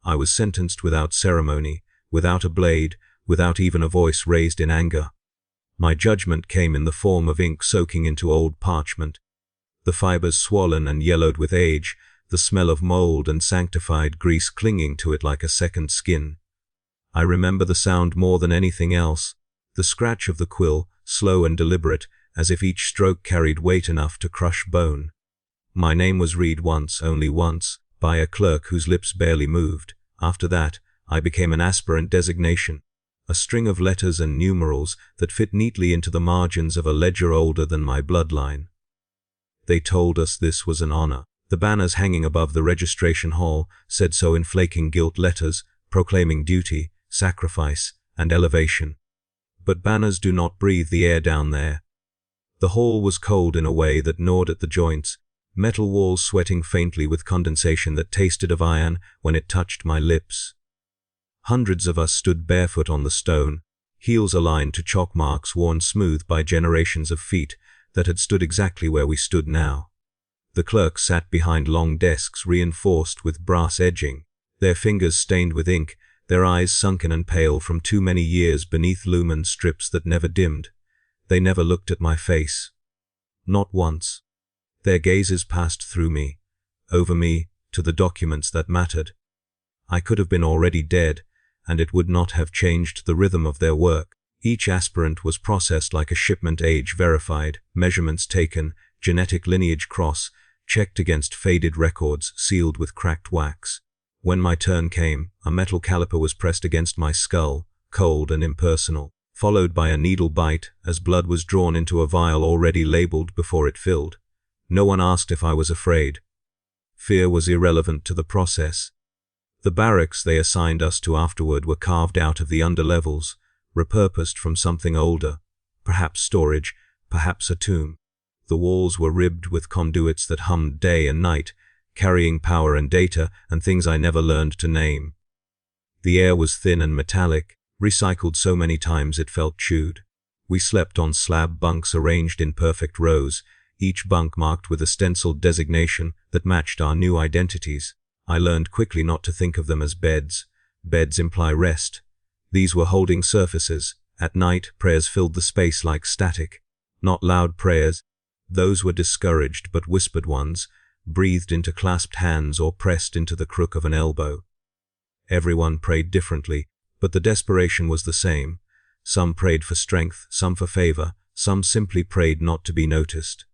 I was sentenced without ceremony, without a blade, without even a voice raised in anger. My judgment came in the form of ink soaking into old parchment, the fibers swollen and yellowed with age, the smell of mold and sanctified grease clinging to it like a second skin. I remember the sound more than anything else, the scratch of the quill, slow and deliberate, as if each stroke carried weight enough to crush bone. My name was read once, only once, by a clerk whose lips barely moved. After that, I became an aspirant designation, a string of letters and numerals that fit neatly into the margins of a ledger older than my bloodline. They told us this was an honor. The banners hanging above the registration hall said so in flaking gilt letters, proclaiming duty, sacrifice, and elevation. But banners do not breathe the air down there. The hall was cold in a way that gnawed at the joints, metal walls sweating faintly with condensation that tasted of iron when it touched my lips. Hundreds of us stood barefoot on the stone, heels aligned to chalk marks worn smooth by generations of feet that had stood exactly where we stood now. The clerks sat behind long desks reinforced with brass edging, their fingers stained with ink, their eyes sunken and pale from too many years beneath lumen strips that never dimmed. They never looked at my face. Not once. Their gazes passed through me, over me, to the documents that mattered. I could have been already dead, and it would not have changed the rhythm of their work. Each aspirant was processed like a shipment, age verified, measurements taken, genetic lineage checked against faded records sealed with cracked wax. When my turn came, a metal caliper was pressed against my skull, cold and impersonal, followed by a needle bite as blood was drawn into a vial already labeled before it filled. No one asked if I was afraid. Fear was irrelevant to the process. The barracks they assigned us to afterward were carved out of the underlevels, repurposed from something older, perhaps storage, perhaps a tomb. The walls were ribbed with conduits that hummed day and night, carrying power and data and things I never learned to name. The air was thin and metallic, recycled so many times it felt chewed. We slept on slab bunks arranged in perfect rows, each bunk marked with a stenciled designation that matched our new identities. I learned quickly not to think of them as beds. Beds imply rest. These were holding surfaces. At night, prayers filled the space like static. Not loud prayers. Those were discouraged but whispered ones, breathed into clasped hands or pressed into the crook of an elbow. Everyone prayed differently, but the desperation was the same. Some prayed for strength, some for favor, some simply prayed not to be noticed.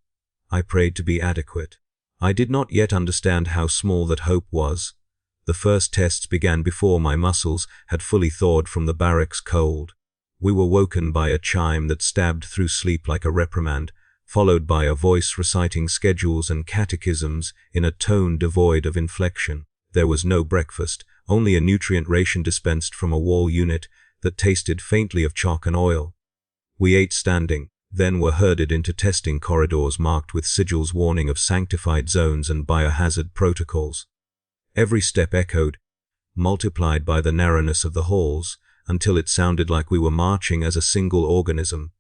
I prayed to be adequate. I did not yet understand how small that hope was. The first tests began before my muscles had fully thawed from the barracks cold. We were woken by a chime that stabbed through sleep like a reprimand, followed by a voice reciting schedules and catechisms in a tone devoid of inflection. There was no breakfast, only a nutrient ration dispensed from a wall unit that tasted faintly of chalk and oil. We ate standing, then were herded into testing corridors marked with sigils warning of sanctified zones and biohazard protocols. Every step echoed, multiplied by the narrowness of the halls, until it sounded like we were marching as a single organism.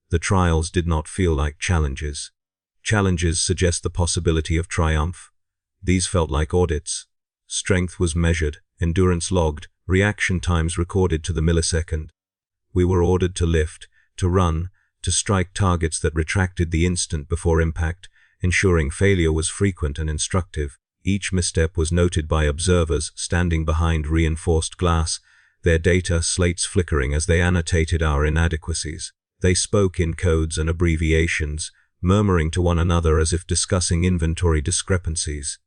The trials did not feel like challenges. Challenges suggest the possibility of triumph. These felt like audits. Strength was measured, endurance logged, reaction times recorded to the millisecond. We were ordered to lift, to run, to strike targets that retracted the instant before impact, ensuring failure was frequent and instructive. Each misstep was noted by observers standing behind reinforced glass, their data slates flickering as they annotated our inadequacies. They spoke in codes and abbreviations, murmuring to one another as if discussing inventory discrepancies.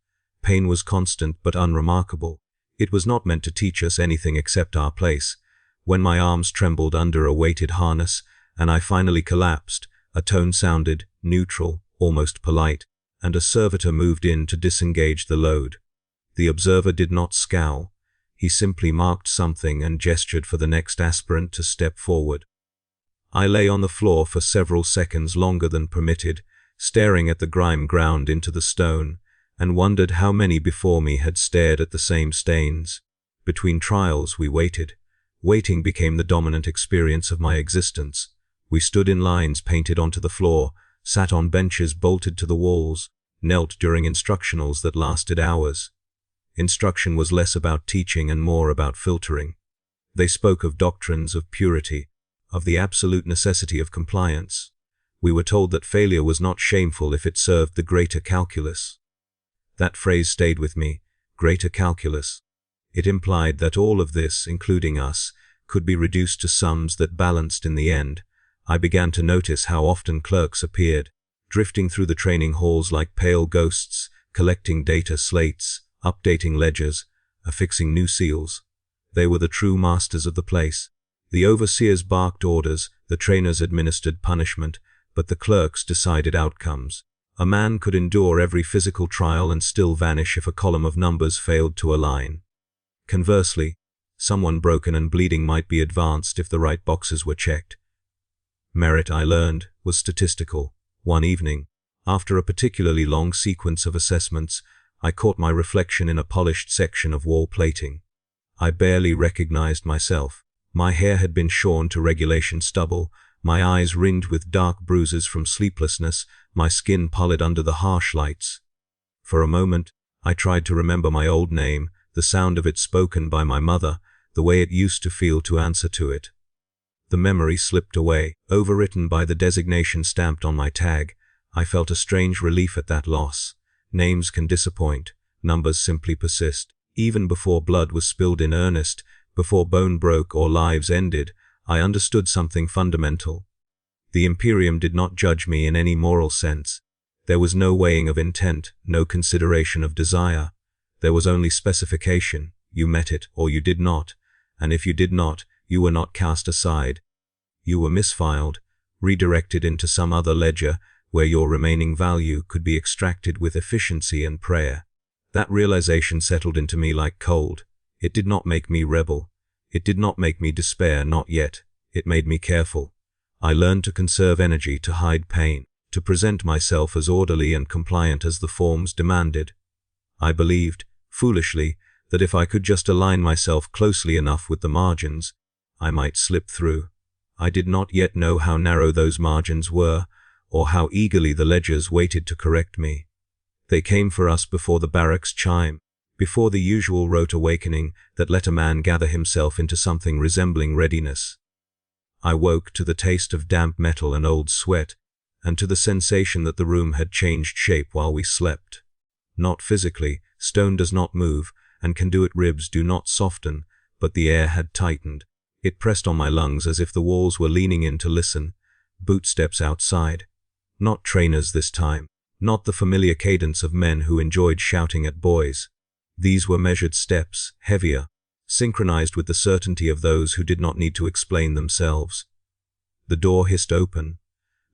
Pain was constant but unremarkable. It was not meant to teach us anything except our place. When my arms trembled under a weighted harness, and I finally collapsed, a tone sounded, neutral, almost polite, and a servitor moved in to disengage the load. The observer did not scowl. He simply marked something and gestured for the next aspirant to step forward. I lay on the floor for several seconds longer than permitted, staring at the grime ground into the stone, and wondered how many before me had stared at the same stains. Between trials we waited. Waiting became the dominant experience of my existence. We stood in lines painted onto the floor, sat on benches bolted to the walls, knelt during instructionals that lasted hours. Instruction was less about teaching and more about filtering. They spoke of doctrines of purity, of the absolute necessity of compliance. We were told that failure was not shameful if it served the greater calculus. That phrase stayed with me, greater calculus. It implied that all of this, including us, could be reduced to sums that balanced in the end. I began to notice how often clerks appeared, drifting through the training halls like pale ghosts, collecting data slates, updating ledgers, affixing new seals. They were the true masters of the place. The overseers barked orders, the trainers administered punishment, but the clerks decided outcomes. A man could endure every physical trial and still vanish if a column of numbers failed to align. Conversely, someone broken and bleeding might be advanced if the right boxes were checked. Merit, I learned, was statistical. One evening, after a particularly long sequence of assessments, I caught my reflection in a polished section of wall plating. I barely recognized myself. My hair had been shorn to regulation stubble, my eyes ringed with dark bruises from sleeplessness, my skin pallid under the harsh lights. For a moment, I tried to remember my old name, the sound of it spoken by my mother, the way it used to feel to answer to it. The memory slipped away, overwritten by the designation stamped on my tag. I felt a strange relief at that loss. Names can disappoint, numbers simply persist. Even before blood was spilled in earnest, before bone broke or lives ended, I understood something fundamental. The Imperium did not judge me in any moral sense. There was no weighing of intent, no consideration of desire. There was only specification. You met it or you did not, and if you did not, you were not cast aside. You were misfiled, redirected into some other ledger where your remaining value could be extracted with efficiency and prayer. That realization settled into me like cold. It did not make me rebel. It did not make me despair, not yet. It made me careful. I learned to conserve energy, to hide pain, to present myself as orderly and compliant as the forms demanded. I believed, foolishly, that if I could just align myself closely enough with the margins, I might slip through. I did not yet know how narrow those margins were, or how eagerly the ledgers waited to correct me. They came for us before the barracks chime, before the usual rote awakening that let a man gather himself into something resembling readiness. I woke to the taste of damp metal and old sweat, and to the sensation that the room had changed shape while we slept. Not physically, stone does not move, and conduit ribs do not soften, but the air had tightened. It pressed on my lungs as if the walls were leaning in to listen. Bootsteps outside. Not trainers this time. Not the familiar cadence of men who enjoyed shouting at boys. These were measured steps, heavier, synchronized with the certainty of those who did not need to explain themselves. The door hissed open.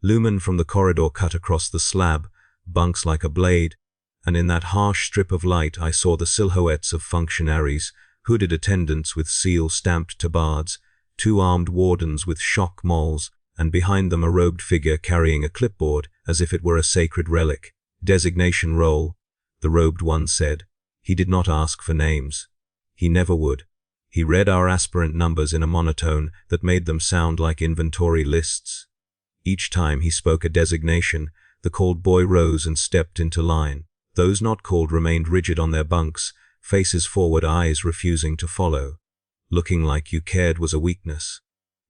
Lumen from the corridor cut across the slab, bunks like a blade, and in that harsh strip of light I saw the silhouettes of functionaries, hooded attendants with seal stamped tabards, two armed wardens with shock mauls, and behind them a robed figure carrying a clipboard as if it were a sacred relic. Designation roll, the robed one said. He did not ask for names. He never would. He read our aspirant numbers in a monotone that made them sound like inventory lists. Each time he spoke a designation, the called boy rose and stepped into line. Those not called remained rigid on their bunks, faces forward, eyes refusing to follow. Looking like you cared was a weakness.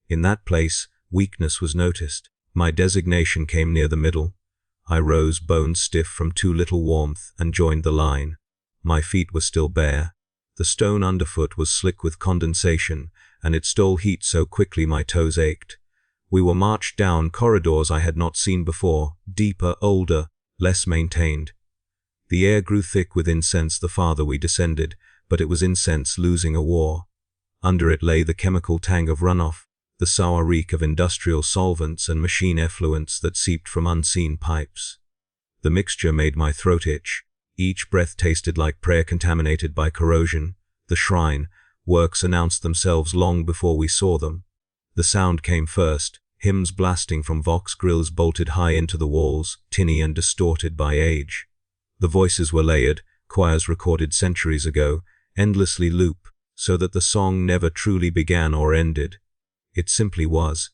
In that place, weakness was noticed. My designation came near the middle. I rose bone stiff from too little warmth and joined the line. My feet were still bare. The stone underfoot was slick with condensation, and it stole heat so quickly my toes ached. We were marched down corridors I had not seen before, deeper, older, less maintained. The air grew thick with incense the farther we descended, but it was incense losing a war. Under it lay the chemical tang of runoff, the sour reek of industrial solvents and machine effluents that seeped from unseen pipes. The mixture made my throat itch. Each breath tasted like prayer contaminated by corrosion. The shrine works announced themselves long before we saw them. The sound came first, hymns blasting from vox grills bolted high into the walls, tinny and distorted by age. The voices were layered, choirs recorded centuries ago, endlessly loop, so that the song never truly began or ended. It simply was,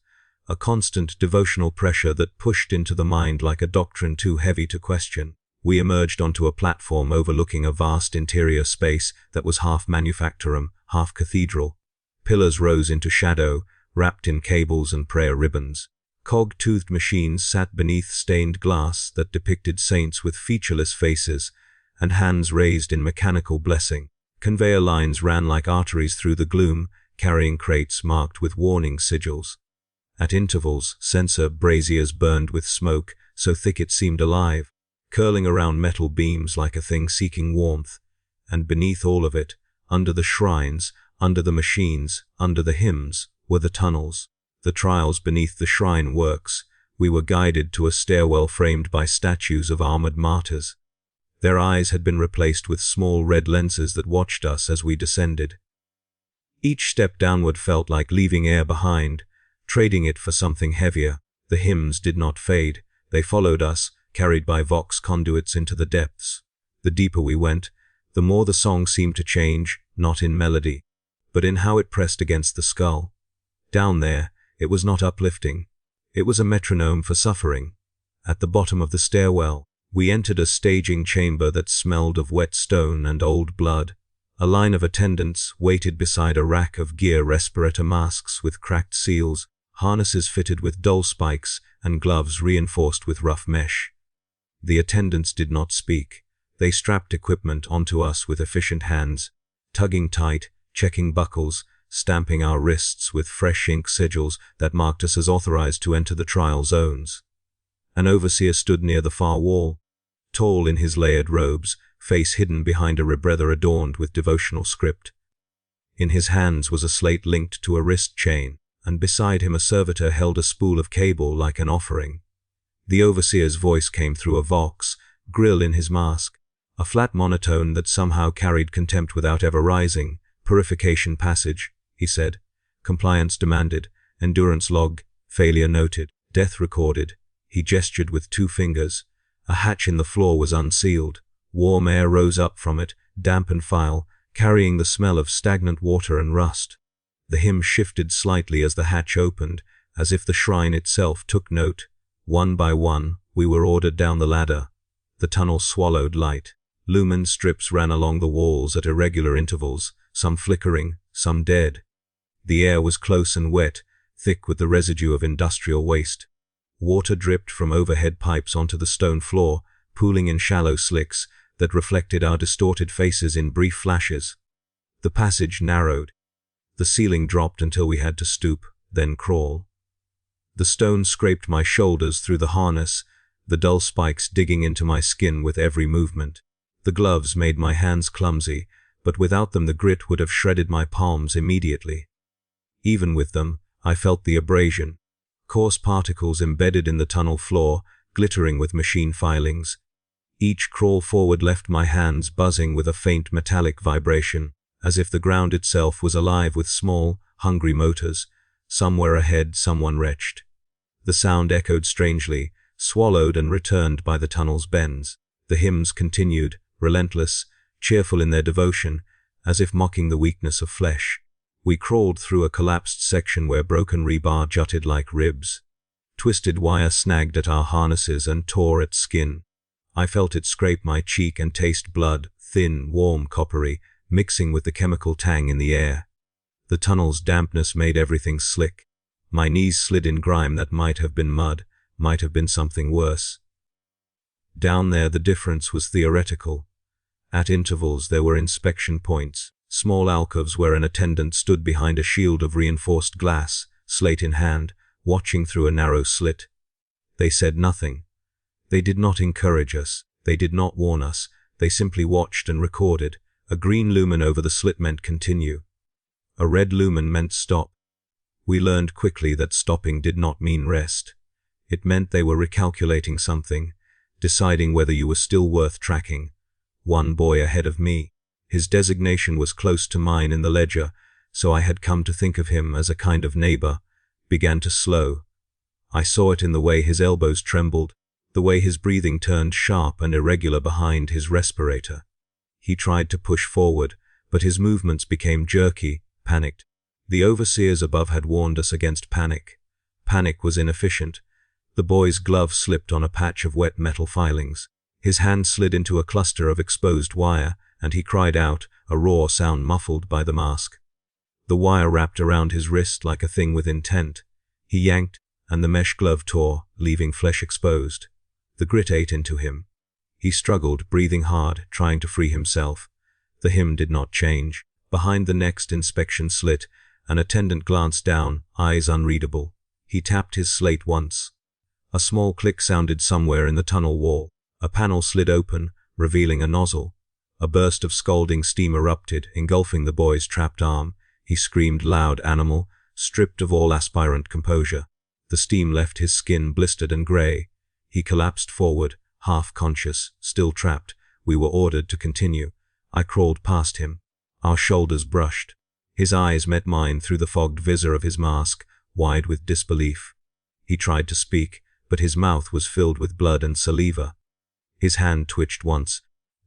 a constant devotional pressure that pushed into the mind like a doctrine too heavy to question. We emerged onto a platform overlooking a vast interior space that was half manufactorum, half cathedral. Pillars rose into shadow, wrapped in cables and prayer ribbons. Cog-toothed machines sat beneath stained glass that depicted saints with featureless faces and hands raised in mechanical blessing. Conveyor lines ran like arteries through the gloom, carrying crates marked with warning sigils. At intervals, censer braziers burned with smoke, so thick it seemed alive, curling around metal beams like a thing seeking warmth. And beneath all of it, under the shrines, under the machines, under the hymns, were the tunnels. The trials beneath the shrine works. We were guided to a stairwell framed by statues of armored martyrs. Their eyes had been replaced with small red lenses that watched us as we descended. Each step downward felt like leaving air behind, trading it for something heavier. The hymns did not fade. They followed us, carried by vox conduits into the depths. The deeper we went, the more the song seemed to change, not in melody, but in how it pressed against the skull. Down there, it was not uplifting. It was a metronome for suffering. At the bottom of the stairwell, we entered a staging chamber that smelled of wet stone and old blood. A line of attendants waited beside a rack of gear, respirator masks with cracked seals, harnesses fitted with dull spikes, and gloves reinforced with rough mesh. The attendants did not speak. They strapped equipment onto us with efficient hands, tugging tight, checking buckles, stamping our wrists with fresh ink sigils that marked us as authorized to enter the trial zones. An overseer stood near the far wall, tall in his layered robes, face hidden behind a rebreather adorned with devotional script. In his hands was a slate linked to a wrist chain, and beside him a servitor held a spool of cable like an offering. The overseer's voice came through a vox grill in his mask, a flat monotone that somehow carried contempt without ever rising. "Purification passage," he said. "Compliance demanded. Endurance log. Failure noted. Death recorded." He gestured with 2 fingers. A hatch in the floor was unsealed. Warm air rose up from it, damp and foul, carrying the smell of stagnant water and rust. The hymn shifted slightly as the hatch opened, as if the shrine itself took note. One by one, we were ordered down the ladder. The tunnel swallowed light. Lumen strips ran along the walls at irregular intervals, some flickering, some dead. The air was close and wet, thick with the residue of industrial waste. Water dripped from overhead pipes onto the stone floor, pooling in shallow slicks that reflected our distorted faces in brief flashes. The passage narrowed. The ceiling dropped until we had to stoop, then crawl. The stone scraped my shoulders through the harness, the dull spikes digging into my skin with every movement. The gloves made my hands clumsy, but without them the grit would have shredded my palms immediately. Even with them, I felt the abrasion. Coarse particles embedded in the tunnel floor, glittering with machine filings. Each crawl forward left my hands buzzing with a faint metallic vibration, as if the ground itself was alive with small, hungry motors. Somewhere ahead, someone retched. The sound echoed strangely, swallowed and returned by the tunnel's bends. The hymns continued, relentless, cheerful in their devotion, as if mocking the weakness of flesh. We crawled through a collapsed section where broken rebar jutted like ribs. Twisted wire snagged at our harnesses and tore at skin. I felt it scrape my cheek and taste blood, thin, warm, coppery, mixing with the chemical tang in the air. The tunnel's dampness made everything slick. My knees slid in grime that might have been mud, might have been something worse. Down there the difference was theoretical. At intervals there were inspection points, small alcoves where an attendant stood behind a shield of reinforced glass, slate in hand, watching through a narrow slit. They said nothing. They did not encourage us. They did not warn us. They simply watched and recorded. A green lumen over the slit meant continue. A red lumen meant stop. We learned quickly that stopping did not mean rest. It meant they were recalculating something, deciding whether you were still worth tracking. One boy ahead of me. His designation was close to mine in the ledger, so I had come to think of him as a kind of neighbor, began to slow. I saw it in the way his elbows trembled, the way his breathing turned sharp and irregular behind his respirator. He tried to push forward, but his movements became jerky, panicked. The overseers above had warned us against panic. Panic was inefficient. The boy's glove slipped on a patch of wet metal filings. His hand slid into a cluster of exposed wire, and he cried out, a raw sound muffled by the mask. The wire wrapped around his wrist like a thing with intent. He yanked, and the mesh glove tore, leaving flesh exposed. The grit ate into him. He struggled, breathing hard, trying to free himself. The hymn did not change. Behind the next inspection slit, an attendant glanced down, eyes unreadable. He tapped his slate once. A small click sounded somewhere in the tunnel wall. A panel slid open, revealing a nozzle. A burst of scalding steam erupted, engulfing the boy's trapped arm. He screamed loud, animal, stripped of all aspirant composure. The steam left his skin blistered and gray. He collapsed forward, half conscious, still trapped. We were ordered to continue. I crawled past him. Our shoulders brushed. His eyes met mine through the fogged visor of his mask, wide with disbelief. He tried to speak, but his mouth was filled with blood and saliva. His hand twitched once,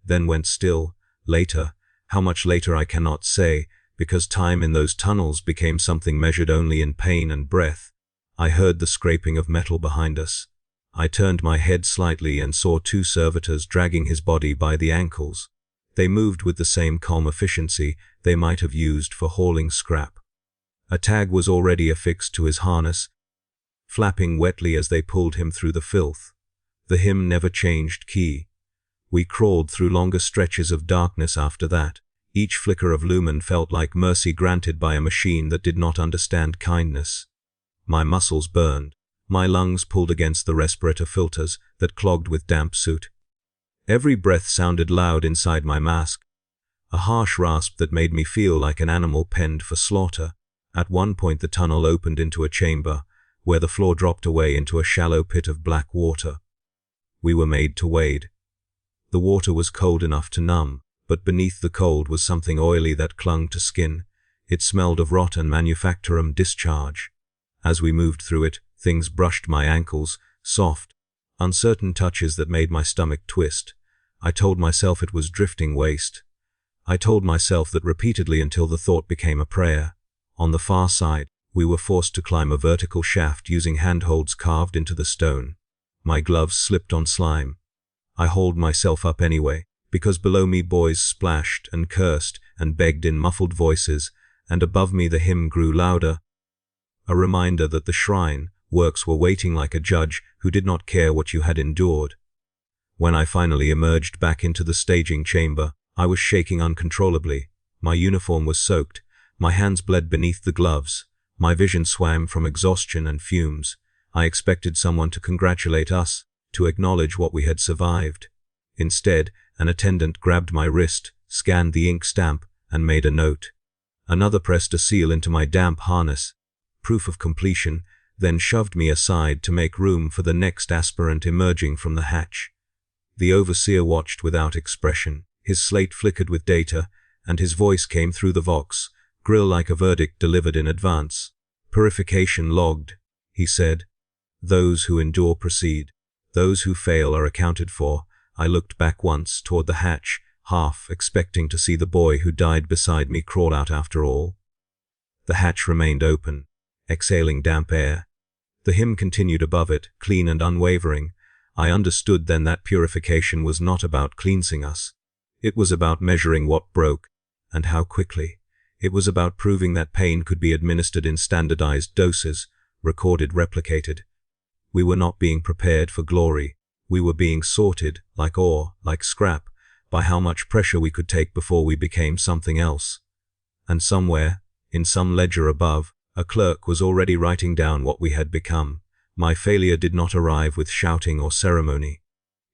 then went still. Later, how much later I cannot say, because time in those tunnels became something measured only in pain and breath. I heard the scraping of metal behind us. I turned my head slightly and saw 2 servitors dragging his body by the ankles. They moved with the same calm efficiency they might have used for hauling scrap. A tag was already affixed to his harness, flapping wetly as they pulled him through the filth. The hymn never changed key. We crawled through longer stretches of darkness after that. Each flicker of lumen felt like mercy granted by a machine that did not understand kindness. My muscles burned. My lungs pulled against the respirator filters that clogged with damp soot. Every breath sounded loud inside my mask, a harsh rasp that made me feel like an animal penned for slaughter. At one point the tunnel opened into a chamber, where the floor dropped away into a shallow pit of black water. We were made to wade. The water was cold enough to numb, but beneath the cold was something oily that clung to skin. It smelled of rot and manufacturum discharge. As we moved through it, things brushed my ankles, soft, uncertain touches that made my stomach twist. I told myself it was drifting waste. I told myself that repeatedly until the thought became a prayer. On the far side, we were forced to climb a vertical shaft using handholds carved into the stone. My gloves slipped on slime. I hauled myself up anyway, because below me boys splashed and cursed and begged in muffled voices, and above me the hymn grew louder. A reminder that the shrine works were waiting like a judge who did not care what you had endured. When I finally emerged back into the staging chamber, I was shaking uncontrollably. My uniform was soaked. My hands bled beneath the gloves. My vision swam from exhaustion and fumes. I expected someone to congratulate us, to acknowledge what we had survived. Instead, an attendant grabbed my wrist, scanned the ink stamp, and made a note. Another pressed a seal into my damp harness, proof of completion, then shoved me aside to make room for the next aspirant emerging from the hatch. The overseer watched without expression. His slate flickered with data, and his voice came through the vox, grill like a verdict delivered in advance. Purification logged, he said. Those who endure proceed. Those who fail are accounted for. I looked back once toward the hatch, half expecting to see the boy who died beside me crawl out after all. The hatch remained open, exhaling damp air. The hymn continued above it, clean and unwavering. I understood then that purification was not about cleansing us. It was about measuring what broke, and how quickly. It was about proving that pain could be administered in standardized doses, recorded, replicated. We were not being prepared for glory. We were being sorted, like ore, like scrap, by how much pressure we could take before we became something else. And somewhere, in some ledger above, a clerk was already writing down what we had become. My failure did not arrive with shouting or ceremony.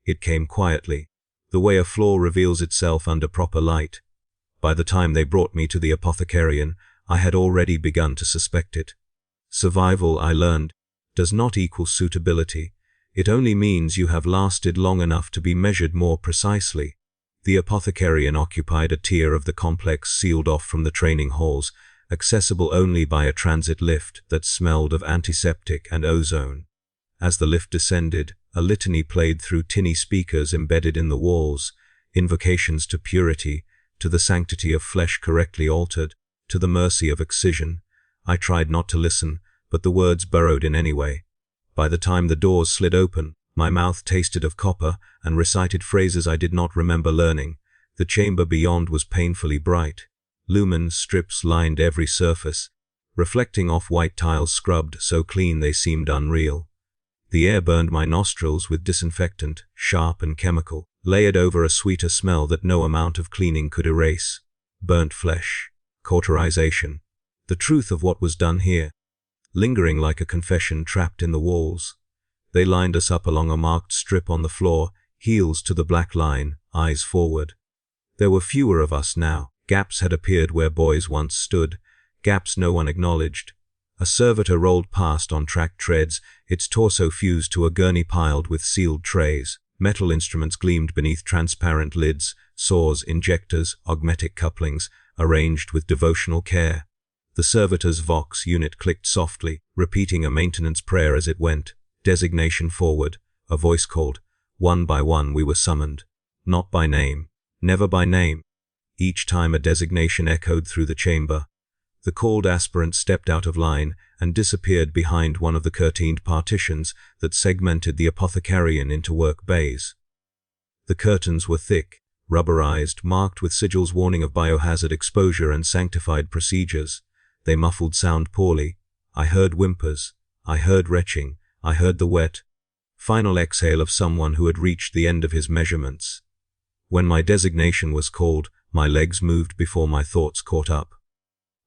It came quietly, the way a flaw reveals itself under proper light. By the time they brought me to the apothecarian, I had already begun to suspect it. Survival, I learned, does not equal suitability. It only means you have lasted long enough to be measured more precisely. The apothecarian occupied a tier of the complex sealed off from the training halls, accessible only by a transit lift that smelled of antiseptic and ozone. As the lift descended, a litany played through tinny speakers embedded in the walls, invocations to purity, to the sanctity of flesh correctly altered, to the mercy of excision. I tried not to listen, but the words burrowed in anyway. By the time the doors slid open, My mouth tasted of copper and recited phrases I did not remember learning. The chamber beyond was painfully bright. Lumen strips lined every surface, reflecting off white tiles scrubbed so clean they seemed unreal. The air burned my nostrils with disinfectant, sharp and chemical, layered over a sweeter smell that no amount of cleaning could erase. Burnt flesh, cauterization, the truth of what was done here, lingering like a confession trapped in the walls. They lined us up along a marked strip on the floor, heels to the black line, eyes forward. There were fewer of us now. Gaps had appeared where boys once stood, gaps no one acknowledged. A servitor rolled past on tracked treads, its torso fused to a gurney piled with sealed trays. Metal instruments gleamed beneath transparent lids, saws, injectors, augmetic couplings, arranged with devotional care. The servitor's Vox unit clicked softly, repeating a maintenance prayer as it went. Designation forward, a voice called. One by one we were summoned. Not by name, never by name. Each time a designation echoed through the chamber. The called aspirant stepped out of line and disappeared behind one of the curtained partitions that segmented the apothecarian into work bays. The curtains were thick, rubberized, marked with sigils warning of biohazard exposure and sanctified procedures. They muffled sound poorly. I heard whimpers. I heard retching. I heard the wet, final exhale of someone who had reached the end of his measurements. When my designation was called, my legs moved before my thoughts caught up.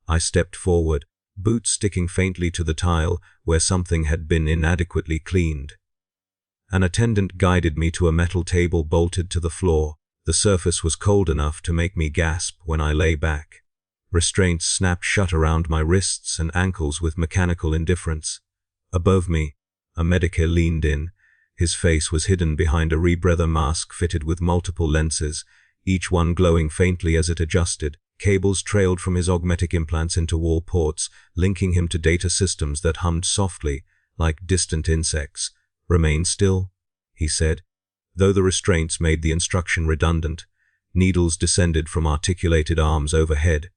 I stepped forward, boots sticking faintly to the tile where something had been inadequately cleaned. An attendant guided me to a metal table bolted to the floor. The surface was cold enough to make me gasp when I lay back. Restraints snapped shut around my wrists and ankles with mechanical indifference. Above me, a medica leaned in. His face was hidden behind a rebreather mask fitted with multiple lenses, each one glowing faintly as it adjusted. Cables trailed from his augmetic implants into wall ports, linking him to data systems that hummed softly, like distant insects. Remain still, he said. Though the restraints made the instruction redundant, needles descended from articulated arms overhead.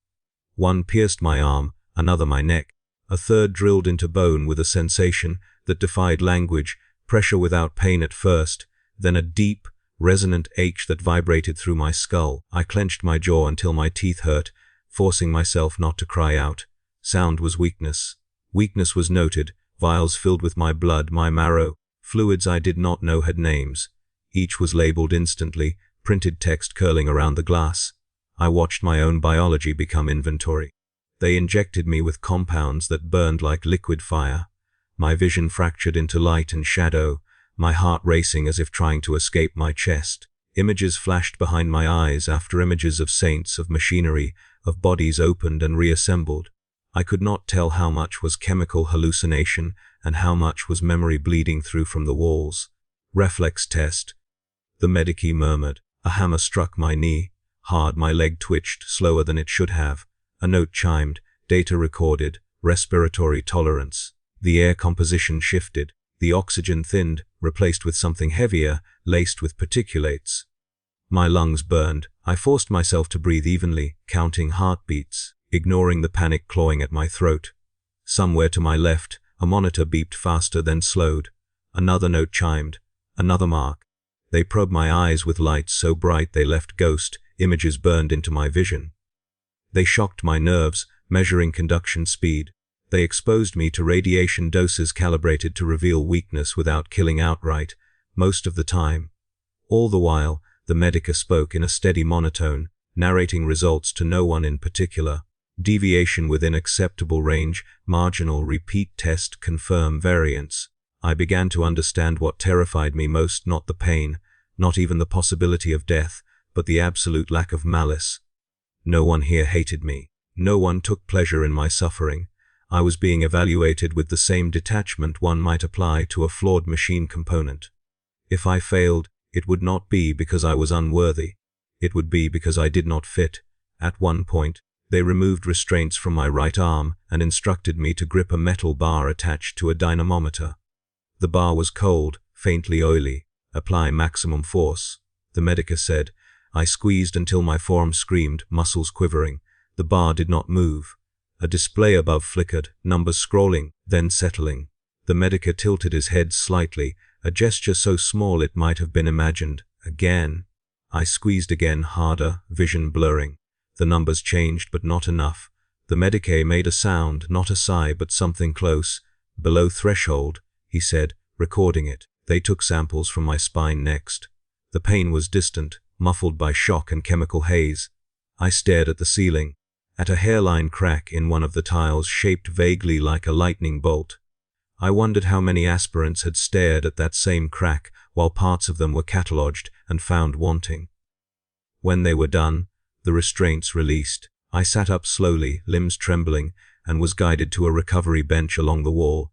One pierced my arm, another my neck. A third drilled into bone with a sensation that defied language, pressure without pain at first, then a deep, resonant ache that vibrated through my skull. I clenched my jaw until my teeth hurt, forcing myself not to cry out. Sound was weakness. Weakness was noted, vials filled with my blood, my marrow, fluids I did not know had names. Each was labeled instantly, printed text curling around the glass. I watched my own biology become inventory. They injected me with compounds that burned like liquid fire. My vision fractured into light and shadow, my heart racing as if trying to escape my chest. Images flashed behind my eyes after images of saints, of machinery, of bodies opened and reassembled. I could not tell how much was chemical hallucination and how much was memory bleeding through from the walls. Reflex test. The medici murmured. A hammer struck my knee. Hard, my leg twitched, slower than it should have. A note chimed. Data recorded. Respiratory tolerance. The air composition shifted. The oxygen thinned, replaced with something heavier, laced with particulates. My lungs burned. I forced myself to breathe evenly, counting heartbeats, ignoring the panic clawing at my throat. Somewhere to my left, a monitor beeped faster, then slowed. Another note chimed. Another mark. They probed my eyes with lights so bright they left ghost. Images burned into my vision. They shocked my nerves, measuring conduction speed. They exposed me to radiation doses calibrated to reveal weakness without killing outright, most of the time. All the while, the medica spoke in a steady monotone, narrating results to no one in particular. Deviation within acceptable range, marginal, repeat test, confirm variance. I began to understand what terrified me most, not the pain, not even the possibility of death, but the absolute lack of malice. No one here hated me. No one took pleasure in my suffering. I was being evaluated with the same detachment one might apply to a flawed machine component. If I failed, it would not be because I was unworthy. It would be because I did not fit. At one point, they removed restraints from my right arm and instructed me to grip a metal bar attached to a dynamometer. The bar was cold, faintly oily. Apply maximum force, the medica said. I squeezed until my forearm screamed, muscles quivering. The bar did not move. A display above flickered, numbers scrolling, then settling. The medica tilted his head slightly, A gesture so small it might have been imagined. Again. I squeezed again, harder, vision blurring. The numbers changed, but not enough. The Medicae made a sound, not a sigh, but something close. Below threshold, he said, recording it. They took samples from my spine next. The pain was distant, muffled by shock and chemical haze. I stared at the ceiling, at a hairline crack in one of the tiles shaped vaguely like a lightning bolt. I wondered how many aspirants had stared at that same crack, while parts of them were catalogued and found wanting. When they were done, the restraints released. I sat up slowly, limbs trembling, and was guided to a recovery bench along the wall.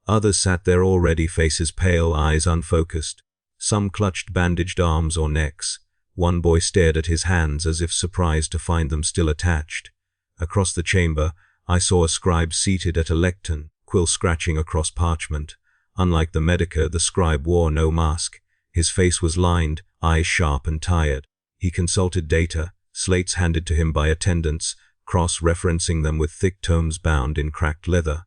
Others sat there already, faces pale, eyes unfocused. Some clutched bandaged arms or necks. One boy stared at his hands as if surprised to find them still attached. Across the chamber, I saw a scribe seated at a lectern, quill scratching across parchment. Unlike the medica, the scribe wore no mask. His face was lined, eyes sharp and tired. He consulted data, slates handed to him by attendants, cross-referencing them with thick tomes bound in cracked leather.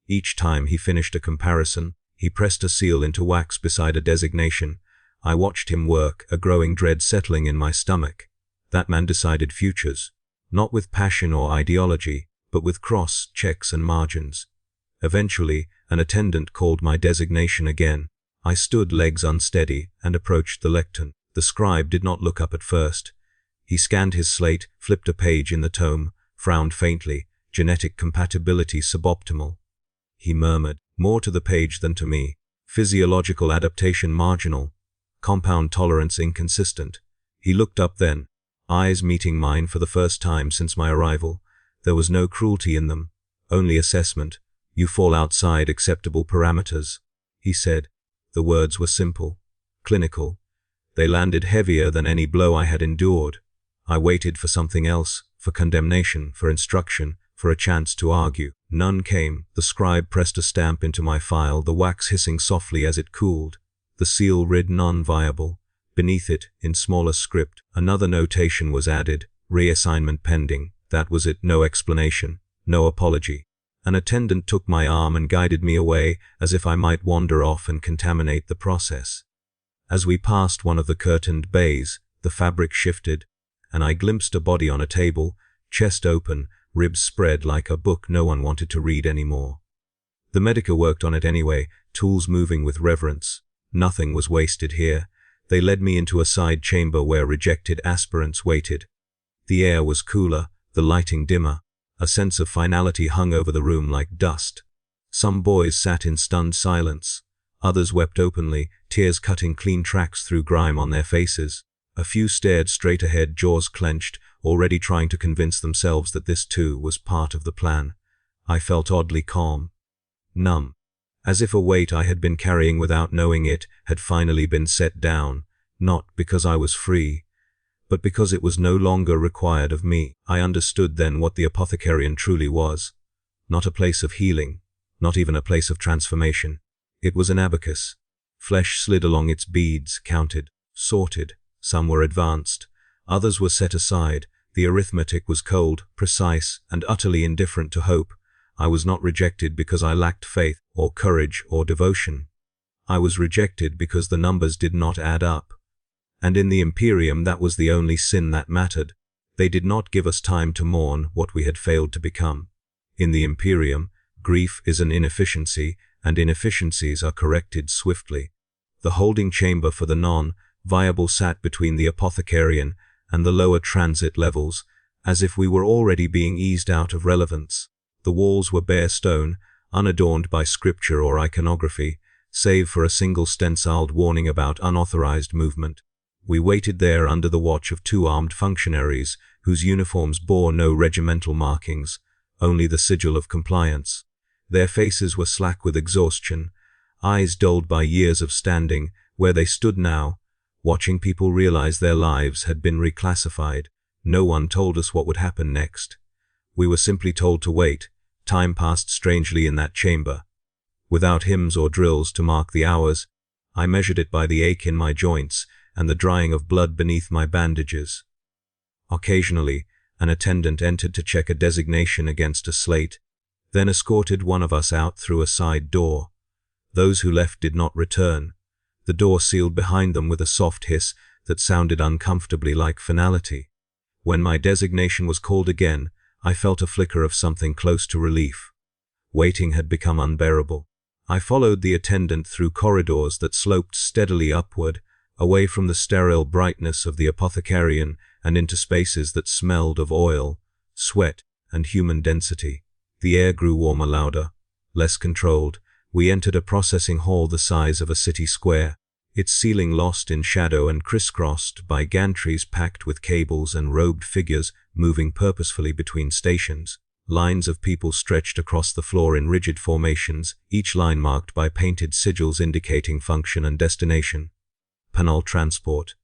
Each time he finished a comparison, he pressed a seal into wax beside a designation. I watched him work, a growing dread settling in my stomach. That man decided futures, not with passion or ideology, but with cross, checks and margins. Eventually, an attendant called my designation again. I stood, legs unsteady, and approached the lectern. The scribe did not look up at first. He scanned his slate, flipped a page in the tome, frowned faintly. Genetic compatibility suboptimal. He murmured, more to the page than to me. Physiological adaptation marginal. Compound tolerance inconsistent. He looked up then, eyes meeting mine for the first time since my arrival. There was no cruelty in them, only assessment. You fall outside acceptable parameters, he said. The words were simple, clinical. They landed heavier than any blow I had endured. I waited for something else, for condemnation, for instruction, for a chance to argue. None came. The scribe pressed a stamp into my file, the wax hissing softly as it cooled. The seal read non-viable. Beneath it, in smaller script, another notation was added, reassignment pending. That was it, no explanation, no apology. An attendant took my arm and guided me away, as if I might wander off and contaminate the process. As we passed one of the curtained bays, the fabric shifted, and I glimpsed a body on a table, chest open, ribs spread like a book no one wanted to read anymore. The medica worked on it anyway, tools moving with reverence. Nothing was wasted here. They led me into a side chamber where rejected aspirants waited. The air was cooler, the lighting dimmer. A sense of finality hung over the room like dust. Some boys sat in stunned silence. Others wept openly, tears cutting clean tracks through grime on their faces. A few stared straight ahead, jaws clenched, already trying to convince themselves that this too was part of the plan. I felt oddly calm, numb, as if a weight I had been carrying without knowing it had finally been set down, not because I was free, but because it was no longer required of me. I understood then what the apothecarian truly was. Not a place of healing, not even a place of transformation. It was an abacus. Flesh slid along its beads, counted, sorted. Some were advanced, others were set aside. The arithmetic was cold, precise, and utterly indifferent to hope. I was not rejected because I lacked faith, or courage, or devotion. I was rejected because the numbers did not add up. And in the Imperium that was the only sin that mattered. They did not give us time to mourn what we had failed to become. In the Imperium, grief is an inefficiency, and inefficiencies are corrected swiftly. The holding chamber for the non-viable sat between the apothecarian and the lower transit levels, as if we were already being eased out of relevance. The walls were bare stone, unadorned by scripture or iconography, save for a single stenciled warning about unauthorized movement. We waited there under the watch of two armed functionaries, whose uniforms bore no regimental markings, only the sigil of compliance. Their faces were slack with exhaustion, eyes dulled by years of standing where they stood now, watching people realize their lives had been reclassified. No one told us what would happen next. We were simply told to wait. Time passed strangely in that chamber. Without hymns or drills to mark the hours, I measured it by the ache in my joints and the drying of blood beneath my bandages. Occasionally, an attendant entered to check a designation against a slate, then escorted one of us out through a side door. Those who left did not return, The door sealed behind them with a soft hiss that sounded uncomfortably like finality. When my designation was called again, I felt a flicker of something close to relief. Waiting had become unbearable. I followed the attendant through corridors that sloped steadily upward, away from the sterile brightness of the apothecarian and into spaces that smelled of oil, sweat, and human density. The air grew warmer, louder, less controlled. We entered a processing hall the size of a city square, its ceiling lost in shadow and crisscrossed by gantries packed with cables and robed figures moving purposefully between stations. Lines of people stretched across the floor in rigid formations, each line marked by painted sigils indicating function and destination. Penal transport,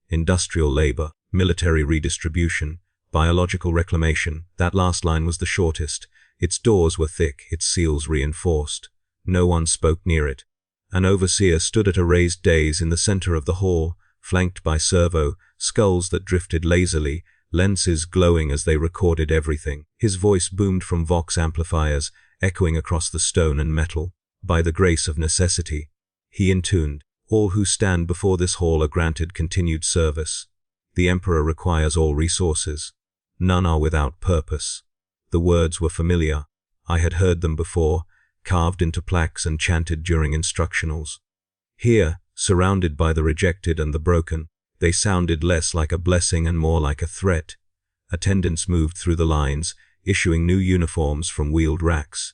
industrial labor, military redistribution, biological reclamation. That last line was the shortest. Its doors were thick, its seals reinforced. No one spoke near it. An overseer stood at a raised dais in the center of the hall, flanked by servo skulls that drifted lazily, lenses glowing as they recorded everything. His voice boomed from vox amplifiers, echoing across the stone and metal. By the grace of necessity, he intoned, all who stand before this hall are granted continued service. The Emperor requires all resources. None are without purpose. The words were familiar. I had heard them before, carved into plaques and chanted during instructionals. Here, surrounded by the rejected and the broken, they sounded less like a blessing and more like a threat. Attendants moved through the lines, issuing new uniforms from wheeled racks.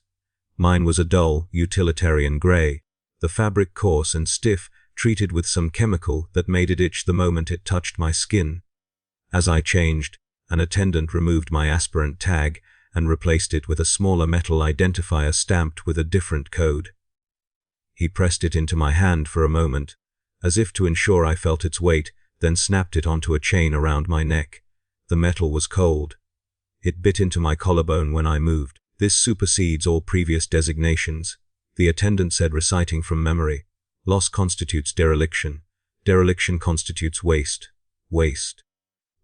Mine was a dull, utilitarian gray, the fabric coarse and stiff, treated with some chemical that made it itch the moment it touched my skin. As I changed, an attendant removed my aspirant tag and replaced it with a smaller metal identifier stamped with a different code. He pressed it into my hand for a moment, as if to ensure I felt its weight, then snapped it onto a chain around my neck. The metal was cold. It bit into my collarbone when I moved. This supersedes all previous designations, the attendant said, reciting from memory. Loss constitutes dereliction. Dereliction constitutes waste. Waste.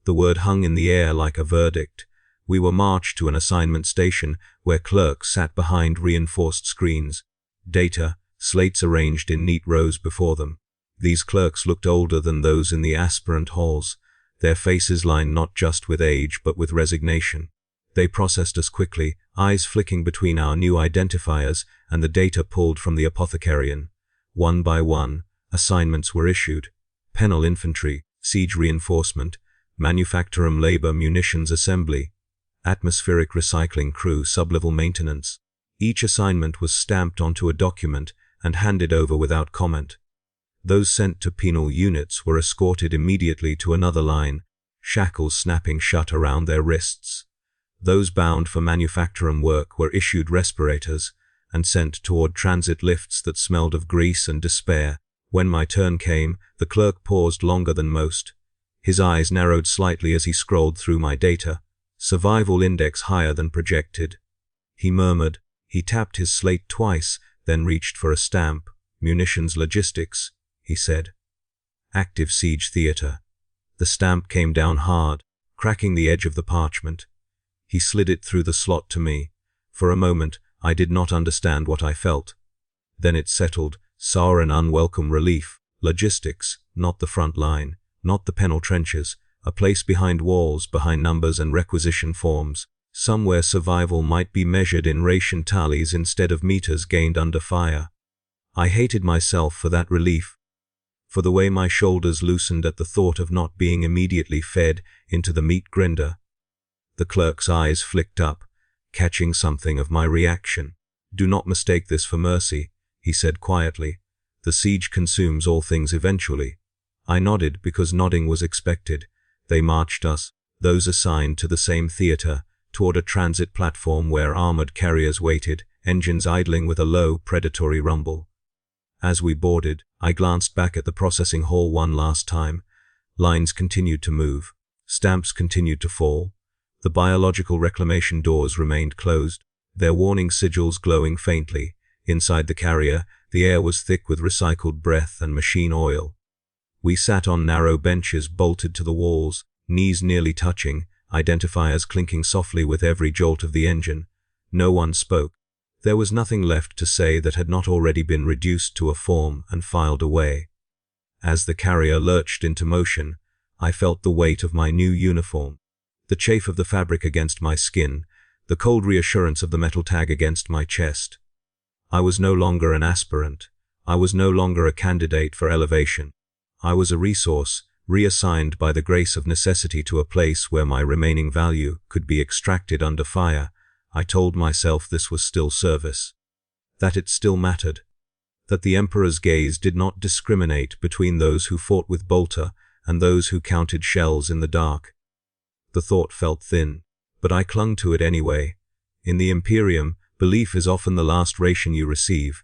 The word hung in the air like a verdict. We were marched to an assignment station where clerks sat behind reinforced screens. Data, slates arranged in neat rows before them. These clerks looked older than those in the aspirant halls, their faces lined not just with age but with resignation. They processed us quickly, eyes flicking between our new identifiers and the data pulled from the apothecarian. One by one, assignments were issued. Penal infantry, siege reinforcement, manufacturum labor, munitions assembly, atmospheric recycling crew, sublevel maintenance. Each assignment was stamped onto a document and handed over without comment. Those sent to penal units were escorted immediately to another line, shackles snapping shut around their wrists. Those bound for manufacturum work were issued respirators and sent toward transit lifts that smelled of grease and despair. When my turn came, the clerk paused longer than most. His eyes narrowed slightly as he scrolled through my data. Survival index higher than projected. He murmured. He tapped his slate twice, then reached for a stamp. Munitions logistics, he said. Active siege theater. The stamp came down hard, cracking the edge of the parchment. He slid it through the slot to me. For a moment, I did not understand what I felt. Then it settled, sour and unwelcome relief. Logistics, not the front line, not the penal trenches, a place behind walls, behind numbers and requisition forms, somewhere survival might be measured in ration tallies instead of meters gained under fire. I hated myself for that relief, for the way my shoulders loosened at the thought of not being immediately fed into the meat grinder. The clerk's eyes flicked up, catching something of my reaction. Do not mistake this for mercy, he said quietly. The siege consumes all things eventually. I nodded because nodding was expected. They marched us, those assigned to the same theater, toward a transit platform where armored carriers waited, engines idling with a low, predatory rumble. As we boarded, I glanced back at the processing hall one last time. Lines continued to move. Stamps continued to fall. The biological reclamation doors remained closed, their warning sigils glowing faintly. Inside the carrier, the air was thick with recycled breath and machine oil. We sat on narrow benches bolted to the walls, knees nearly touching, identifiers clinking softly with every jolt of the engine. No one spoke. There was nothing left to say that had not already been reduced to a form and filed away. As the carrier lurched into motion, I felt the weight of my new uniform, the chafe of the fabric against my skin, the cold reassurance of the metal tag against my chest. I was no longer an aspirant. I was no longer a candidate for elevation. I was a resource, reassigned by the grace of necessity to a place where my remaining value could be extracted under fire. I told myself this was still service, that it still mattered, that the Emperor's gaze did not discriminate between those who fought with bolter and those who counted shells in the dark. The thought felt thin, but I clung to it anyway. In the Imperium, belief is often the last ration you receive.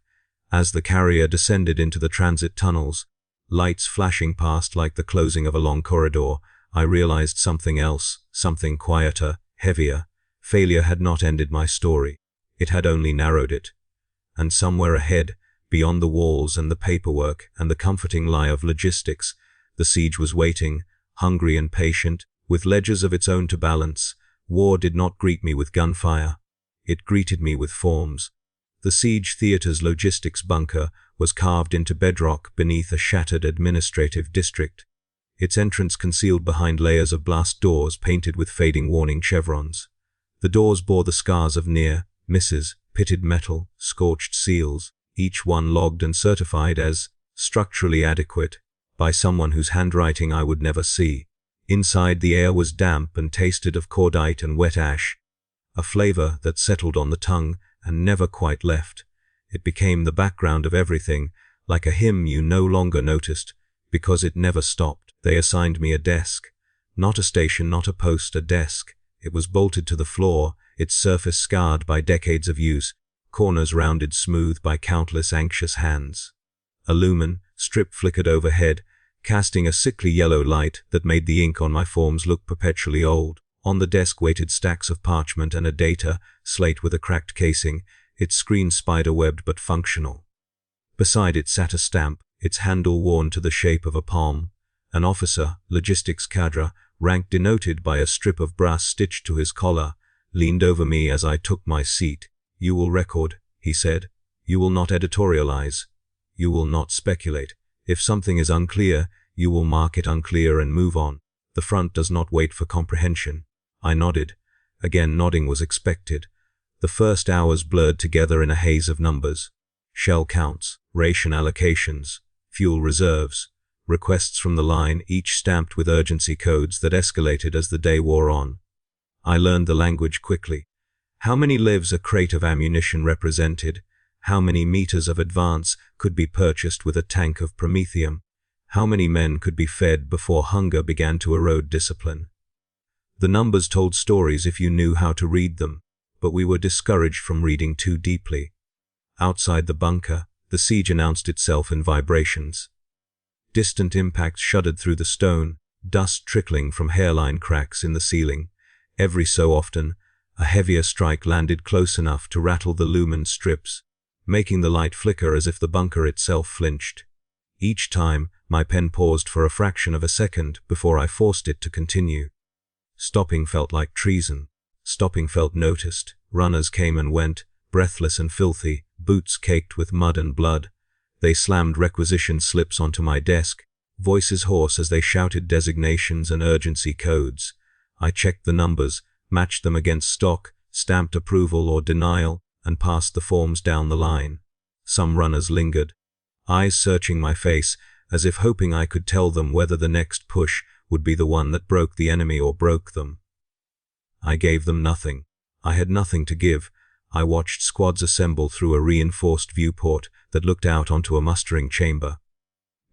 As the carrier descended into the transit tunnels, lights flashing past like the closing of a long corridor, I realized something else, something quieter, heavier. Failure had not ended my story. It had only narrowed it. And somewhere ahead, beyond the walls and the paperwork and the comforting lie of logistics, the siege was waiting, hungry and patient, with ledgers of its own to balance. War did not greet me with gunfire. It greeted me with forms. The siege theater's logistics bunker was carved into bedrock beneath a shattered administrative district, its entrance concealed behind layers of blast doors painted with fading warning chevrons. The doors bore the scars of near misses, pitted metal, scorched seals, each one logged and certified as structurally adequate by someone whose handwriting I would never see. Inside, the air was damp and tasted of cordite and wet ash, a flavor that settled on the tongue and never quite left. It became the background of everything, like a hymn you no longer noticed, because it never stopped. They assigned me a desk. Not a station, not a post, a desk. It was bolted to the floor, its surface scarred by decades of use, corners rounded smooth by countless anxious hands. A lumen strip flickered overhead, casting a sickly yellow light that made the ink on my forms look perpetually old. On the desk waited stacks of parchment and a data slate with a cracked casing, its screen spider-webbed but functional. Beside it sat a stamp, its handle worn to the shape of a palm. An officer, logistics cadre, rank denoted by a strip of brass stitched to his collar, leaned over me as I took my seat. "You will record," he said. "You will not editorialize. You will not speculate. If something is unclear, you will mark it unclear and move on. The front does not wait for comprehension." I nodded. Again, nodding was expected. The first hours blurred together in a haze of numbers. Shell counts, ration allocations, fuel reserves, requests from the line, each stamped with urgency codes that escalated as the day wore on. I learned the language quickly. How many lives a crate of ammunition represented? How many meters of advance could be purchased with a tank of promethium? How many men could be fed before hunger began to erode discipline? The numbers told stories if you knew how to read them, but we were discouraged from reading too deeply. Outside the bunker, the siege announced itself in vibrations. Distant impacts shuddered through the stone, dust trickling from hairline cracks in the ceiling. Every so often, a heavier strike landed close enough to rattle the lumen strips, making the light flicker as if the bunker itself flinched. Each time, my pen paused for a fraction of a second before I forced it to continue. Stopping felt like treason. Stopping felt noticed. Runners came and went, breathless and filthy, boots caked with mud and blood. They slammed requisition slips onto my desk, voices hoarse as they shouted designations and urgency codes. I checked the numbers, matched them against stock, stamped approval or denial, and passed the forms down the line. Some runners lingered, eyes searching my face, as if hoping I could tell them whether the next push would be the one that broke the enemy or broke them. I gave them nothing. I had nothing to give. I watched squads assemble through a reinforced viewport that looked out onto a mustering chamber.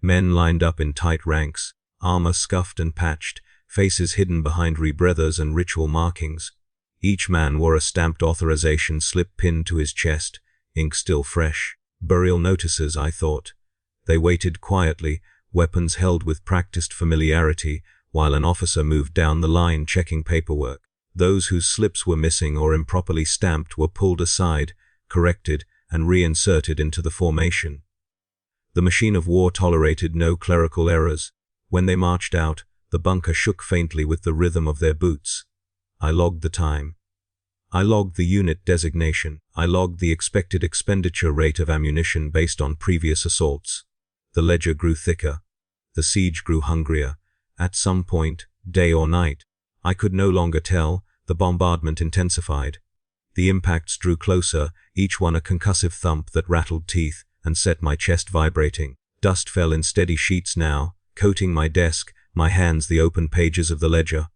Men lined up in tight ranks, armor scuffed and patched, faces hidden behind rebreathers and ritual markings. Each man wore a stamped authorization slip pinned to his chest, ink still fresh. Burial notices, I thought. They waited quietly, weapons held with practiced familiarity, while an officer moved down the line checking paperwork. Those whose slips were missing or improperly stamped were pulled aside, corrected, and reinserted into the formation. The machine of war tolerated no clerical errors. When they marched out, the bunker shook faintly with the rhythm of their boots. I logged the time. I logged the unit designation. I logged the expected expenditure rate of ammunition based on previous assaults. The ledger grew thicker. The siege grew hungrier. At some point, day or night, I could no longer tell, the bombardment intensified. The impacts drew closer, each one a concussive thump that rattled teeth and set my chest vibrating. Dust fell in steady sheets now, coating my desk, my hands the open pages of the ledger.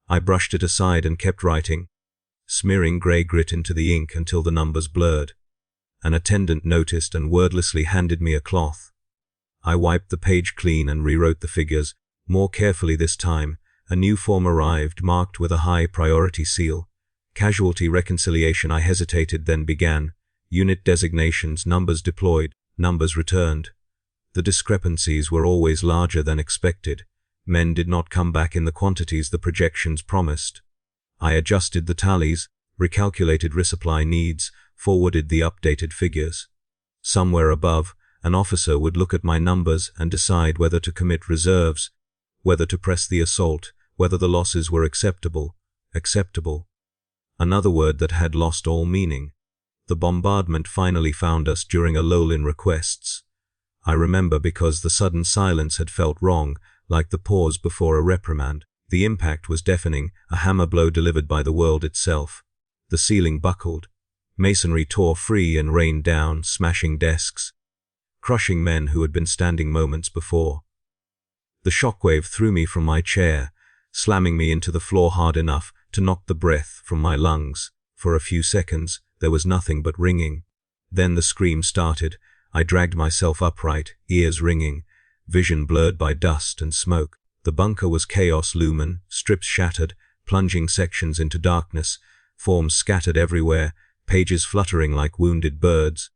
I brushed it aside and kept writing, smearing grey grit into the ink until the numbers blurred. An attendant noticed and wordlessly handed me a cloth. I wiped the page clean and rewrote the figures, more carefully this time. A new form arrived, marked with a high priority seal. Casualty reconciliation. I hesitated, then began. Unit designations, numbers deployed, numbers returned. The discrepancies were always larger than expected. Men did not come back in the quantities the projections promised. I adjusted the tallies, recalculated resupply needs, forwarded the updated figures. Somewhere above, an officer would look at my numbers and decide whether to commit reserves, whether to press the assault, whether the losses were acceptable. Acceptable. Another word that had lost all meaning. The bombardment finally found us during a lull in requests. I remember because the sudden silence had felt wrong, like the pause before a reprimand. The impact was deafening, a hammer blow delivered by the world itself. The ceiling buckled. Masonry tore free and rained down, smashing desks, crushing men who had been standing moments before. The shockwave threw me from my chair, slamming me into the floor hard enough to knock the breath from my lungs. For a few seconds, there was nothing but ringing. Then the scream started. I dragged myself upright, ears ringing, vision blurred by dust and smoke. The bunker was chaos lumen, strips shattered, plunging sections into darkness, forms scattered everywhere, pages fluttering like wounded birds.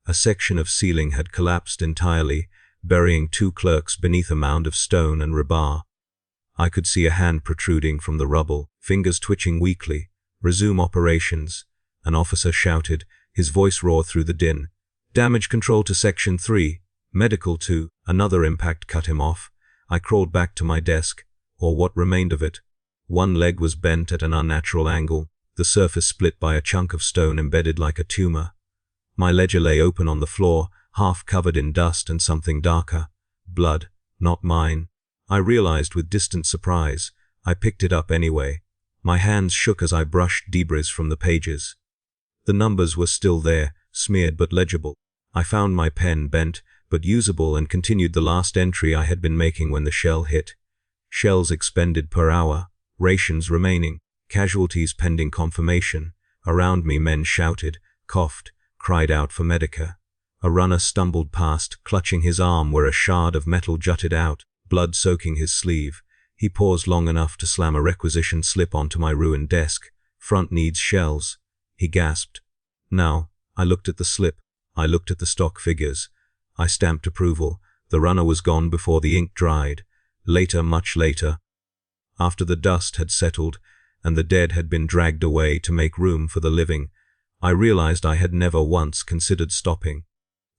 A section of ceiling had collapsed entirely, burying 2 clerks beneath a mound of stone and rebar. I could see a hand protruding from the rubble, fingers twitching weakly. Resume operations. An officer shouted, his voice roared through the din. Damage control to Section 3. Medical to. Another impact cut him off. I crawled back to my desk, or what remained of it. One leg was bent at an unnatural angle, the surface split by a chunk of stone embedded like a tumor. My ledger lay open on the floor, half covered in dust and something darker. Blood, not mine. I realized with distant surprise. I picked it up anyway. My hands shook as I brushed debris from the pages. The numbers were still there, smeared but legible. I found my pen, bent but usable, and continued the last entry I had been making when the shell hit. Shells expended per hour, rations remaining, casualties pending confirmation. Around me men shouted, coughed, cried out for medica. A runner stumbled past, clutching his arm where a shard of metal jutted out, blood soaking his sleeve. He paused long enough to slam a requisition slip onto my ruined desk. Front needs shells. He gasped. Now, I looked at the slip. I looked at the stock figures. I stamped approval. The runner was gone before the ink dried. Later, much later, after the dust had settled and the dead had been dragged away to make room for the living, I realized I had never once considered stopping.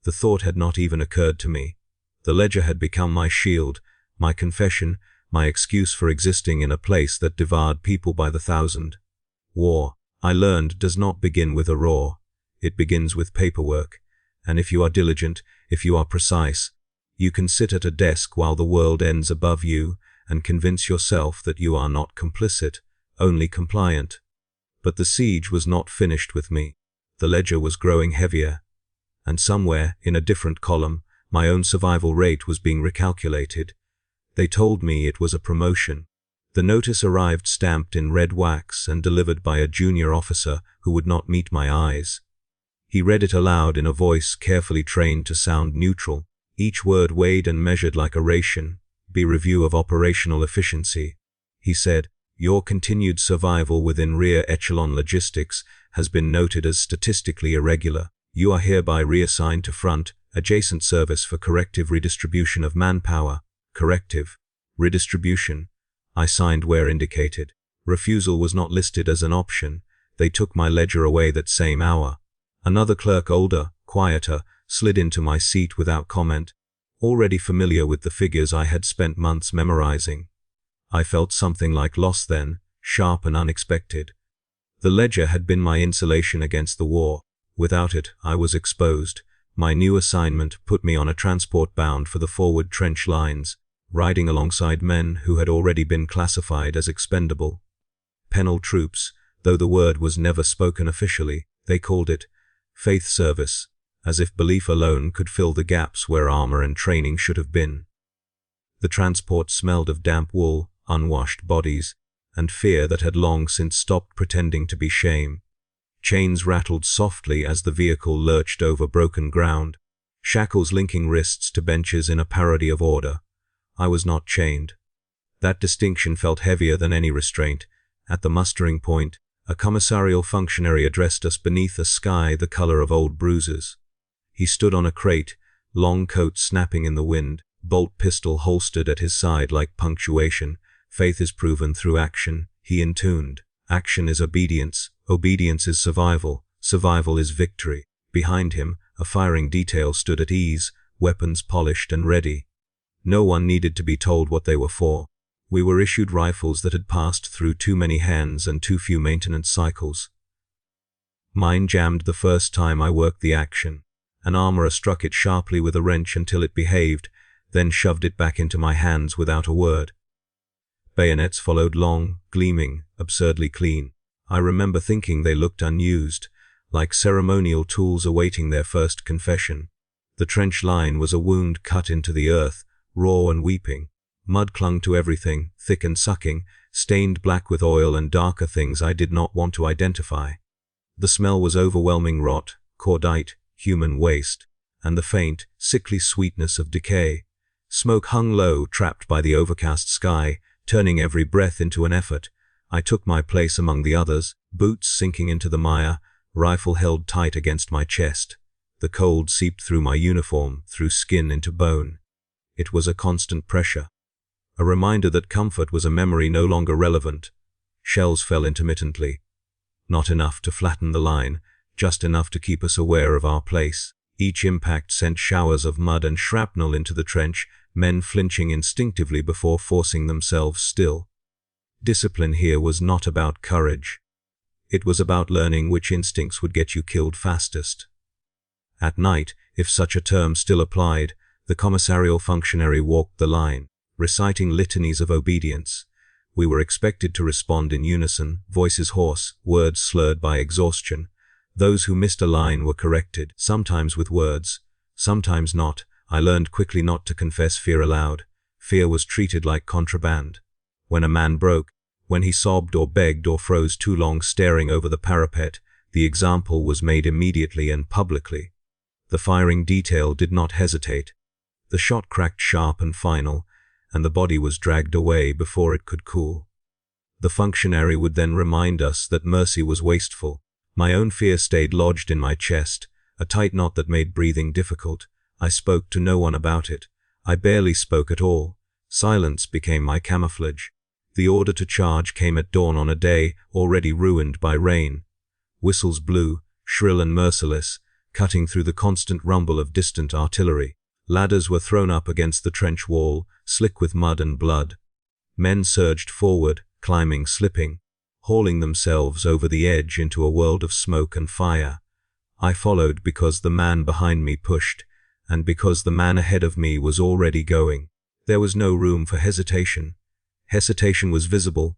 The thought had not even occurred to me. The ledger had become my shield, my confession, my excuse for existing in a place that devoured people by the thousand. War, I learned, does not begin with a roar. It begins with paperwork. And if you are diligent, if you are precise, you can sit at a desk while the world ends above you and convince yourself that you are not complicit, only compliant. But the siege was not finished with me. The ledger was growing heavier. And somewhere, in a different column, my own survival rate was being recalculated. They told me it was a promotion. The notice arrived stamped in red wax and delivered by a junior officer who would not meet my eyes. He read it aloud in a voice carefully trained to sound neutral. Each word weighed and measured like a ration. Be review of operational efficiency. He said, your continued survival within rear echelon logistics has been noted as statistically irregular. You are hereby reassigned to front, adjacent service for corrective redistribution of manpower. Corrective. Redistribution. I signed where indicated. Refusal was not listed as an option. They took my ledger away that same hour. Another clerk, older, quieter, slid into my seat without comment, already familiar with the figures I had spent months memorizing. I felt something like loss then, sharp and unexpected. The ledger had been my insulation against the war. Without it, I was exposed. My new assignment put me on a transport bound for the forward trench lines. riding alongside men who had already been classified as expendable. Penal troops, though the word was never spoken officially, they called it faith service, as if belief alone could fill the gaps where armor and training should have been. The transport smelled of damp wool, unwashed bodies, and fear that had long since stopped pretending to be shame. Chains rattled softly as the vehicle lurched over broken ground, shackles linking wrists to benches in a parody of order. I was not chained. That distinction felt heavier than any restraint. At the mustering point, a commissarial functionary addressed us beneath a sky the color of old bruises. He stood on a crate, long coat snapping in the wind, bolt pistol holstered at his side like punctuation. Faith is proven through action, he intoned. Action is obedience, obedience is survival, survival is victory. Behind him, a firing detail stood at ease, weapons polished and ready. No one needed to be told what they were for. We were issued rifles that had passed through too many hands and too few maintenance cycles. Mine jammed the first time I worked the action. An armorer struck it sharply with a wrench until it behaved, then shoved it back into my hands without a word. Bayonets followed long, gleaming, absurdly clean. I remember thinking they looked unused, like ceremonial tools awaiting their first confession. The trench line was a wound cut into the earth, raw and weeping. Mud clung to everything, thick and sucking, stained black with oil and darker things I did not want to identify. The smell was overwhelming rot, cordite, human waste, and the faint, sickly sweetness of decay. Smoke hung low, trapped by the overcast sky, turning every breath into an effort. I took my place among the others, boots sinking into the mire, rifle held tight against my chest. The cold seeped through my uniform, through skin into bone. It was a constant pressure. A reminder that comfort was a memory no longer relevant. Shells fell intermittently. Not enough to flatten the line, just enough to keep us aware of our place. Each impact sent showers of mud and shrapnel into the trench, men flinching instinctively before forcing themselves still. Discipline here was not about courage. It was about learning which instincts would get you killed fastest. At night, if such a term still applied, the commissarial functionary walked the line, reciting litanies of obedience. We were expected to respond in unison, voices hoarse, words slurred by exhaustion. Those who missed a line were corrected, sometimes with words, sometimes not. I learned quickly not to confess fear aloud. Fear was treated like contraband. When a man broke, when he sobbed or begged or froze too long staring over the parapet, the example was made immediately and publicly. The firing detail did not hesitate. The shot cracked sharp and final, and the body was dragged away before it could cool. The functionary would then remind us that mercy was wasteful. My own fear stayed lodged in my chest, a tight knot that made breathing difficult. I spoke to no one about it. I barely spoke at all. Silence became my camouflage. The order to charge came at dawn on a day already ruined by rain. Whistles blew, shrill and merciless, cutting through the constant rumble of distant artillery. Ladders were thrown up against the trench wall, slick with mud and blood. Men surged forward, climbing, slipping, hauling themselves over the edge into a world of smoke and fire. I followed because the man behind me pushed, and because the man ahead of me was already going. There was no room for hesitation. Hesitation was visible.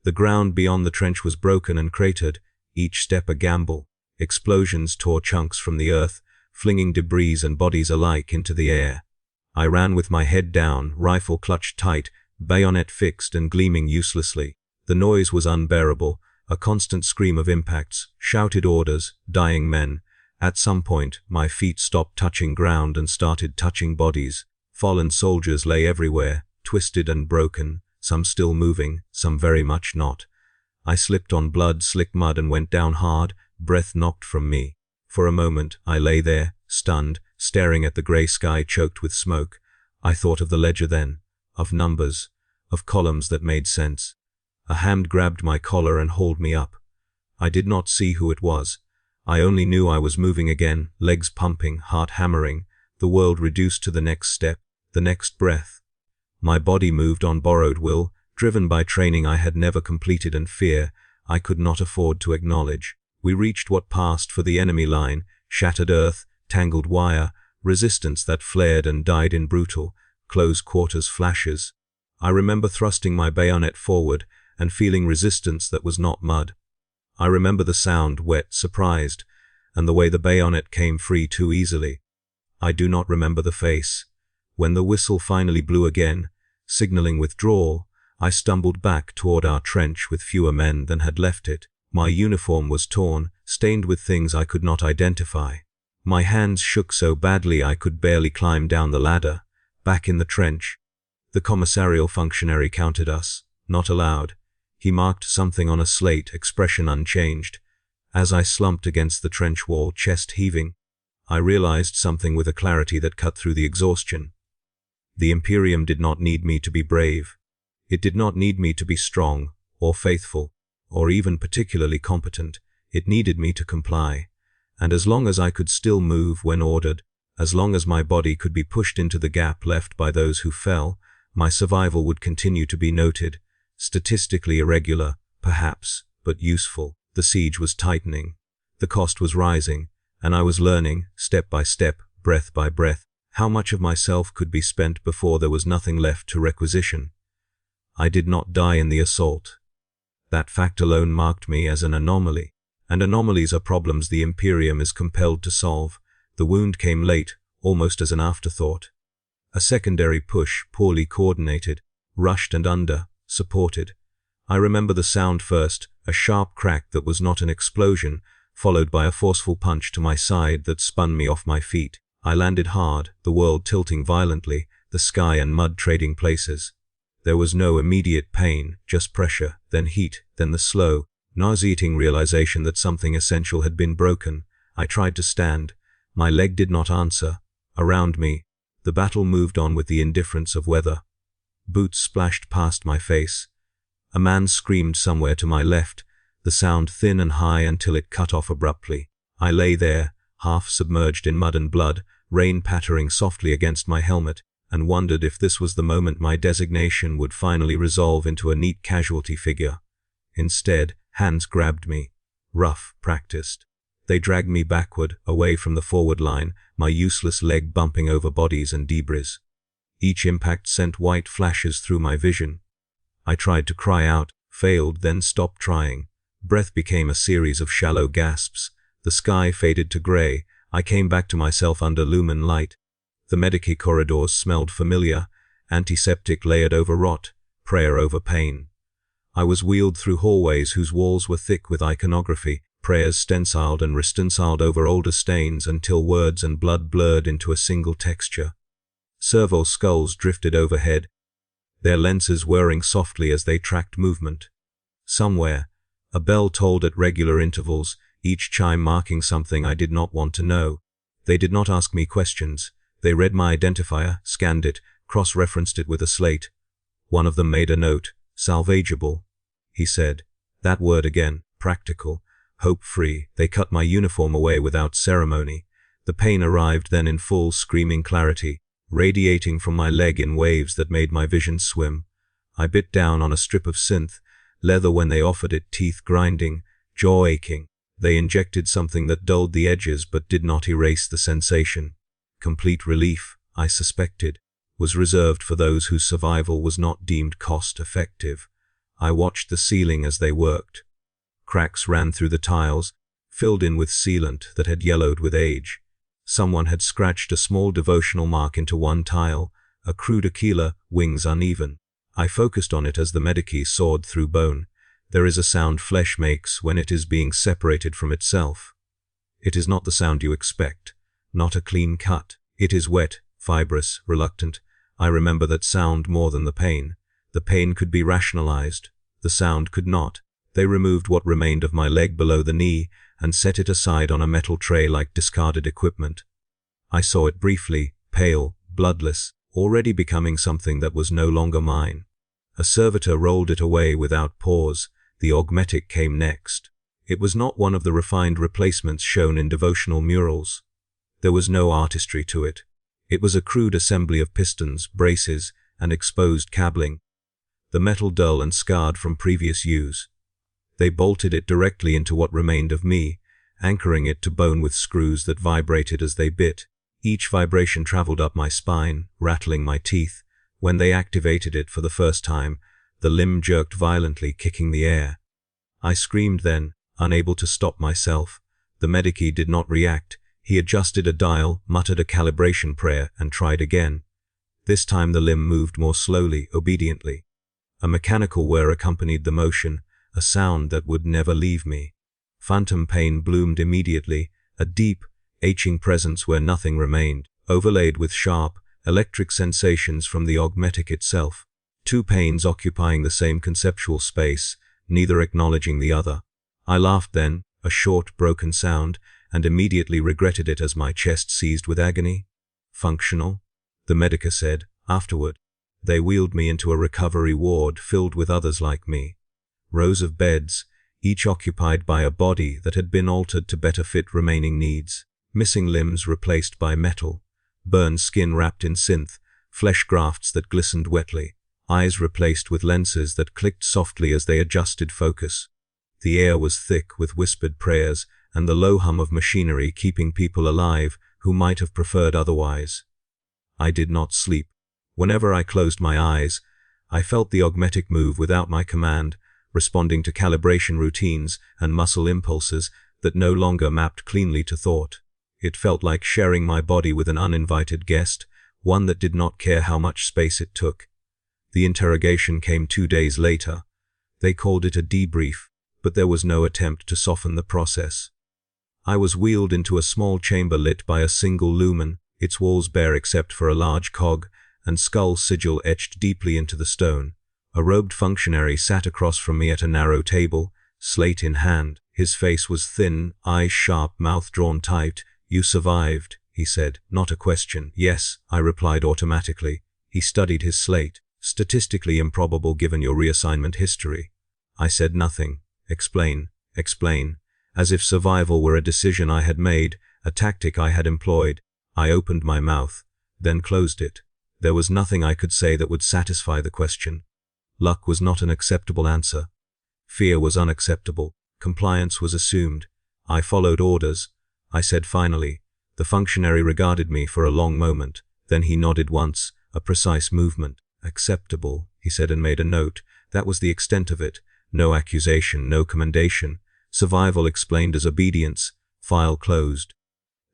The ground beyond the trench was broken and cratered, each step a gamble. Explosions tore chunks from the earth, flinging debris and bodies alike into the air. I ran with my head down, rifle clutched tight, bayonet fixed and gleaming uselessly. The noise was unbearable, a constant scream of impacts, shouted orders, dying men. At some point, my feet stopped touching ground and started touching bodies. Fallen soldiers lay everywhere, twisted and broken, some still moving, some very much not. I slipped on blood-slick mud and went down hard, breath knocked from me. For a moment, I lay there, stunned, staring at the grey sky choked with smoke. I thought of the ledger then, of numbers, of columns that made sense. A hand grabbed my collar and hauled me up. I did not see who it was. I only knew I was moving again, legs pumping, heart hammering, the world reduced to the next step, the next breath. My body moved on borrowed will, driven by training I had never completed and fear I could not afford to acknowledge. We reached what passed for the enemy line, shattered earth, tangled wire, resistance that flared and died in brutal, close quarters flashes. I remember thrusting my bayonet forward and feeling resistance that was not mud. I remember the sound, wet, surprised, and the way the bayonet came free too easily. I do not remember the face. When the whistle finally blew again, signaling withdrawal, I stumbled back toward our trench with fewer men than had left it. My uniform was torn, stained with things I could not identify. My hands shook so badly I could barely climb down the ladder. Back in the trench, the commissarial functionary counted us, not aloud. He marked something on a slate, expression unchanged. As I slumped against the trench wall, chest heaving, I realized something with a clarity that cut through the exhaustion. The Imperium did not need me to be brave. It did not need me to be strong, or faithful, or even particularly competent. It needed me to comply. And as long as I could still move when ordered, as long as my body could be pushed into the gap left by those who fell, my survival would continue to be noted. Statistically irregular, perhaps, but useful. The siege was tightening. The cost was rising, and I was learning, step by step, breath by breath, how much of myself could be spent before there was nothing left to requisition. I did not die in the assault. That fact alone marked me as an anomaly, and anomalies are problems the Imperium is compelled to solve. The wound came late, almost as an afterthought. A secondary push, poorly coordinated, rushed and supported. I remember the sound first, a sharp crack that was not an explosion, followed by a forceful punch to my side that spun me off my feet. I landed hard, the world tilting violently, the sky and mud trading places. There was no immediate pain, just pressure, then heat, then the slow, nauseating realization that something essential had been broken. I tried to stand. My leg did not answer. Around me, the battle moved on with the indifference of weather. Boots splashed past my face. A man screamed somewhere to my left, the sound thin and high until it cut off abruptly. I lay there, half submerged in mud and blood, rain pattering softly against my helmet, and wondered if this was the moment my designation would finally resolve into a neat casualty figure. Instead, hands grabbed me. Rough, practiced. They dragged me backward, away from the forward line, my useless leg bumping over bodies and debris. Each impact sent white flashes through my vision. I tried to cry out, failed, then stopped trying. Breath became a series of shallow gasps. The sky faded to gray. I came back to myself under lumen light. The medici corridors smelled familiar, antiseptic layered over rot, prayer over pain. I was wheeled through hallways whose walls were thick with iconography, prayers stenciled and restenciled over older stains until words and blood blurred into a single texture. Servo skulls drifted overhead, their lenses whirring softly as they tracked movement. Somewhere, a bell tolled at regular intervals, each chime marking something I did not want to know. They did not ask me questions. They read my identifier, scanned it, cross-referenced it with a slate. One of them made a note, salvageable. He said, that word again, practical, hope-free. They cut my uniform away without ceremony. The pain arrived then in full screaming clarity, radiating from my leg in waves that made my vision swim. I bit down on a strip of synth, leather when they offered it, teeth grinding, jaw aching. They injected something that dulled the edges but did not erase the sensation. Complete relief, I suspected, was reserved for those whose survival was not deemed cost-effective. I watched the ceiling as they worked. Cracks ran through the tiles, filled in with sealant that had yellowed with age. Someone had scratched a small devotional mark into one tile, a crude aquila, wings uneven. I focused on it as the medici sawed through bone. There is a sound flesh makes when it is being separated from itself. It is not the sound you expect, not a clean cut. It is wet, fibrous, reluctant. I remember that sound more than the pain. The pain could be rationalized. The sound could not. They removed what remained of my leg below the knee and set it aside on a metal tray like discarded equipment. I saw it briefly, pale, bloodless, already becoming something that was no longer mine. A servitor rolled it away without pause. The augmetic came next. It was not one of the refined replacements shown in devotional murals. There was no artistry to it. It was a crude assembly of pistons, braces, and exposed cabling, the metal dull and scarred from previous use. They bolted it directly into what remained of me, anchoring it to bone with screws that vibrated as they bit. Each vibration traveled up my spine, rattling my teeth. When they activated it for the first time, the limb jerked violently, kicking the air. I screamed then, unable to stop myself. The medici did not react. He adjusted a dial, muttered a calibration prayer, and tried again. This time the limb moved more slowly, obediently. A mechanical whir accompanied the motion, a sound that would never leave me. Phantom pain bloomed immediately, a deep, aching presence where nothing remained, overlaid with sharp, electric sensations from the augmetic itself. Two pains occupying the same conceptual space, neither acknowledging the other. I laughed then, a short, broken sound, and immediately regretted it as my chest seized with agony. Functional? The medica said, afterward. They wheeled me into a recovery ward filled with others like me. Rows of beds, each occupied by a body that had been altered to better fit remaining needs. Missing limbs replaced by metal, burned skin wrapped in synth, flesh grafts that glistened wetly, eyes replaced with lenses that clicked softly as they adjusted focus. The air was thick with whispered prayers and the low hum of machinery keeping people alive who might have preferred otherwise. I did not sleep. Whenever I closed my eyes, I felt the augmetic move without my command, responding to calibration routines and muscle impulses that no longer mapped cleanly to thought. It felt like sharing my body with an uninvited guest, one that did not care how much space it took. The interrogation came 2 days later. They called it a debrief, but there was no attempt to soften the process. I was wheeled into a small chamber lit by a single lumen, its walls bare except for a large cog and skull sigil etched deeply into the stone. A robed functionary sat across from me at a narrow table, slate in hand. His face was thin, eyes sharp, mouth drawn tight. "You survived," he said, not a question. "Yes," I replied automatically. He studied his slate. "Statistically improbable given your reassignment history." I said nothing. Explain, as if survival were a decision I had made, a tactic I had employed. I opened my mouth, then closed it. There was nothing I could say that would satisfy the question. Luck was not an acceptable answer. Fear was unacceptable. Compliance was assumed. I followed orders. I said finally. The functionary regarded me for a long moment. Then he nodded once, a precise movement. "Acceptable," he said and made a note. That was the extent of it. No accusation, no commendation. Survival explained as obedience. File closed.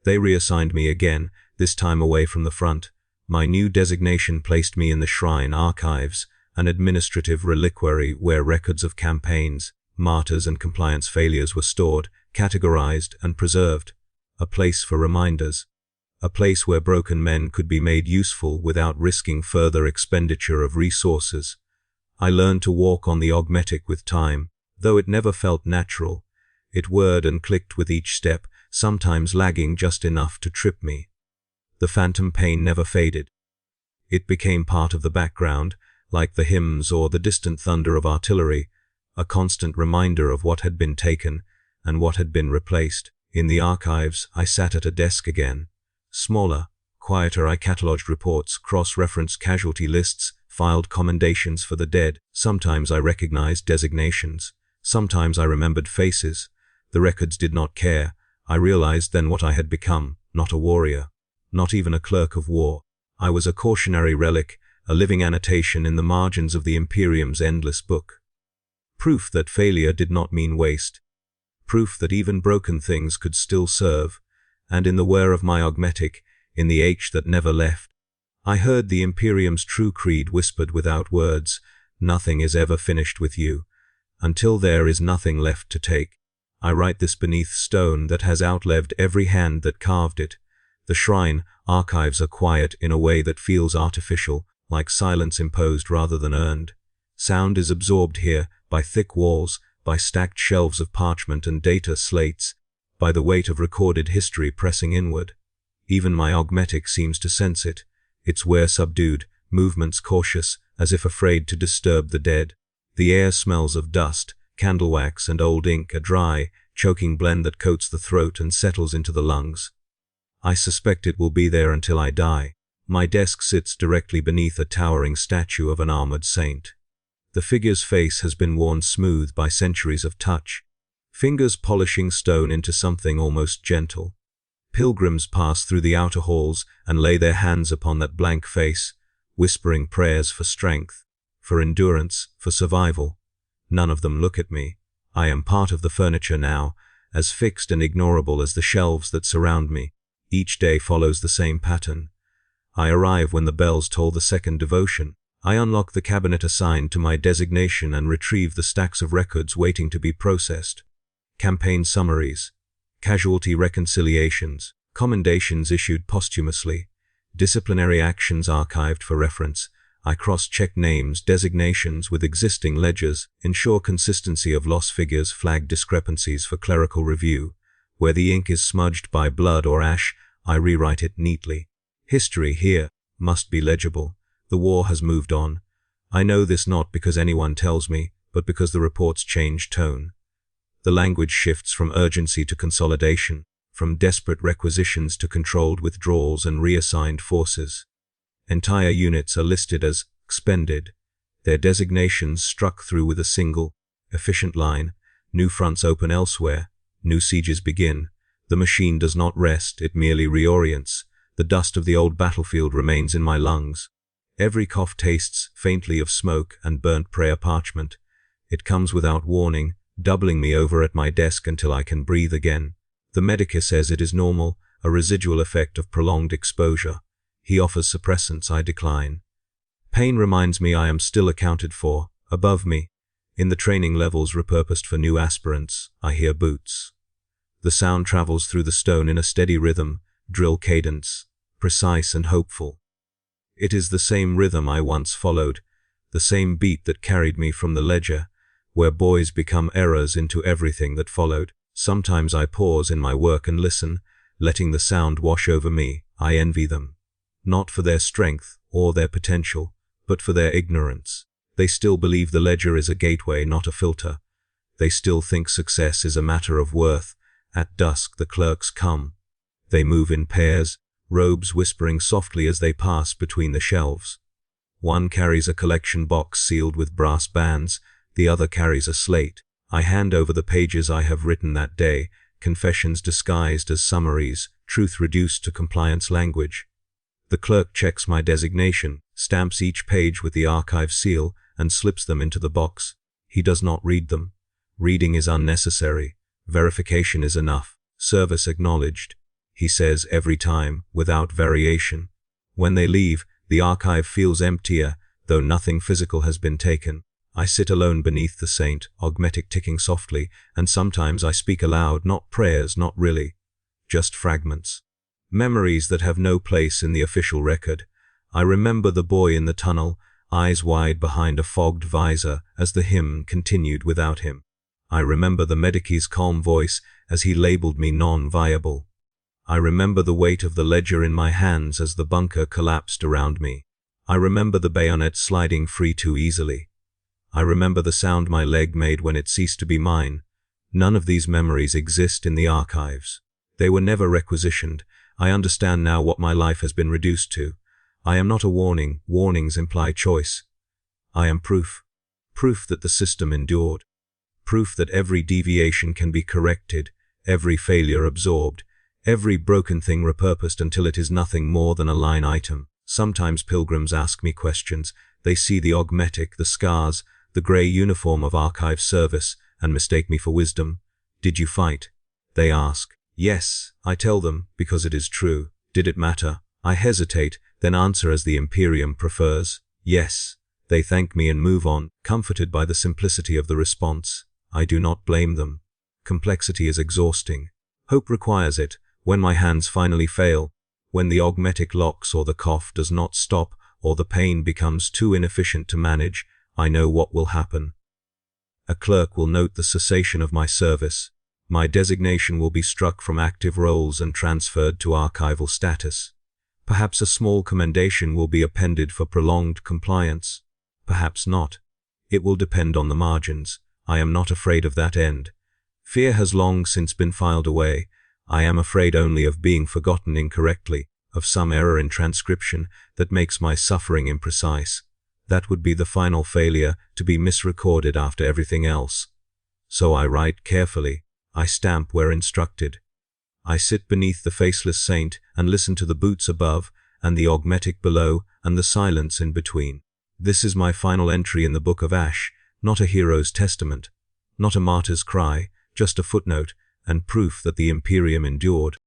They reassigned me again, this time away from the front. My new designation placed me in the Shrine Archives, an administrative reliquary where records of campaigns, martyrs and compliance failures were stored, categorized and preserved. A place for reminders. A place where broken men could be made useful without risking further expenditure of resources. I learned to walk on the augmetic with time, though it never felt natural. It whirred and clicked with each step, sometimes lagging just enough to trip me. The phantom pain never faded. It became part of the background, like the hymns or the distant thunder of artillery, a constant reminder of what had been taken and what had been replaced. In the archives, I sat at a desk again. Smaller, quieter, I catalogued reports, cross-referenced casualty lists, filed commendations for the dead. Sometimes I recognized designations. Sometimes I remembered faces. The records did not care. I realized then what I had become, not a warrior, not even a clerk of war. I was a cautionary relic, a living annotation in the margins of the Imperium's endless book. Proof that failure did not mean waste. Proof that even broken things could still serve. And in the whir of my augmetic, in the H that never left, I heard the Imperium's true creed whispered without words. Nothing is ever finished with you, until there is nothing left to take. I write this beneath stone that has outlived every hand that carved it. The Shrine Archives are quiet in a way that feels artificial, like silence imposed rather than earned. Sound is absorbed here by thick walls, by stacked shelves of parchment and data slates, by the weight of recorded history pressing inward. Even my augmetic seems to sense it, its wear subdued, movements cautious, as if afraid to disturb the dead. The air smells of dust, candle wax and old ink, a dry, choking blend that coats the throat and settles into the lungs. I suspect it will be there until I die. My desk sits directly beneath a towering statue of an armored saint. The figure's face has been worn smooth by centuries of touch, fingers polishing stone into something almost gentle. Pilgrims pass through the outer halls and lay their hands upon that blank face, whispering prayers for strength, for endurance, for survival. None of them look at me. I am part of the furniture now, as fixed and ignorable as the shelves that surround me. Each day follows the same pattern. I arrive when the bells toll the second devotion. I unlock the cabinet assigned to my designation and retrieve the stacks of records waiting to be processed. Campaign summaries, casualty reconciliations, commendations issued posthumously, disciplinary actions archived for reference. I cross-check names, designations with existing ledgers, ensure consistency of loss figures, flag discrepancies for clerical review. Where the ink is smudged by blood or ash, I rewrite it neatly. History here must be legible. The war has moved on. I know this not because anyone tells me, but because the reports change tone. The language shifts from urgency to consolidation, from desperate requisitions to controlled withdrawals and reassigned forces. Entire units are listed as expended, their designations struck through with a single, efficient line. New fronts open elsewhere, new sieges begin. The machine does not rest, it merely reorients. The dust of the old battlefield remains in my lungs. Every cough tastes faintly of smoke and burnt prayer parchment. It comes without warning, doubling me over at my desk until I can breathe again. The medic says it is normal, a residual effect of prolonged exposure. He offers suppressants, I decline. Pain reminds me I am still accounted for. Above me, in the training levels repurposed for new aspirants, I hear boots. The sound travels through the stone in a steady rhythm, drill cadence, precise and hopeful. It is the same rhythm I once followed, the same beat that carried me from the ledger, where boys become errors into everything that followed. Sometimes I pause in my work and listen, letting the sound wash over me. I envy them. Not for their strength or their potential, but for their ignorance. They still believe the ledger is a gateway, not a filter. They still think success is a matter of worth. At dusk the clerks come. They move in pairs, robes whispering softly as they pass between the shelves. One carries a collection box sealed with brass bands, the other carries a slate. I hand over the pages I have written that day, confessions disguised as summaries, truth reduced to compliance language. The clerk checks my designation, stamps each page with the archive seal, and slips them into the box. He does not read them. Reading is unnecessary. Verification is enough. Service acknowledged, he says every time, without variation. When they leave, the archive feels emptier, though nothing physical has been taken. I sit alone beneath the saint, augmetic ticking softly, and sometimes I speak aloud, not prayers, not really, just fragments. Memories that have no place in the official record. I remember the boy in the tunnel, eyes wide behind a fogged visor, as the hymn continued without him. I remember the medic's calm voice as he labeled me non-viable. I remember the weight of the ledger in my hands as the bunker collapsed around me. I remember the bayonet sliding free too easily. I remember the sound my leg made when it ceased to be mine. None of these memories exist in the archives. They were never requisitioned. I understand now what my life has been reduced to. I am not a warning. Warnings imply choice. I am proof. Proof that the system endured. Proof that every deviation can be corrected, every failure absorbed, every broken thing repurposed until it is nothing more than a line item. Sometimes pilgrims ask me questions. They see the augmetic, the scars, the grey uniform of archive service, and mistake me for wisdom. Did you fight? They ask. Yes, I tell them, because it is true. Did it matter? I hesitate, then answer as the Imperium prefers. Yes. They thank me and move on, comforted by the simplicity of the response. I do not blame them. Complexity is exhausting. Hope requires it. When my hands finally fail, when the augmetic locks or the cough does not stop, or the pain becomes too inefficient to manage, I know what will happen. A clerk will note the cessation of my service. My designation will be struck from active roles and transferred to archival status. Perhaps a small commendation will be appended for prolonged compliance. Perhaps not. It will depend on the margins. I am not afraid of that end. Fear has long since been filed away. I am afraid only of being forgotten incorrectly, of some error in transcription that makes my suffering imprecise. That would be the final failure, to be misrecorded after everything else. So I write carefully. I stamp where instructed. I sit beneath the faceless saint and listen to the boots above and the augmetic below and the silence in between. This is my final entry in the Book of Ash, not a hero's testament, not a martyr's cry, just a footnote and proof that the Imperium endured.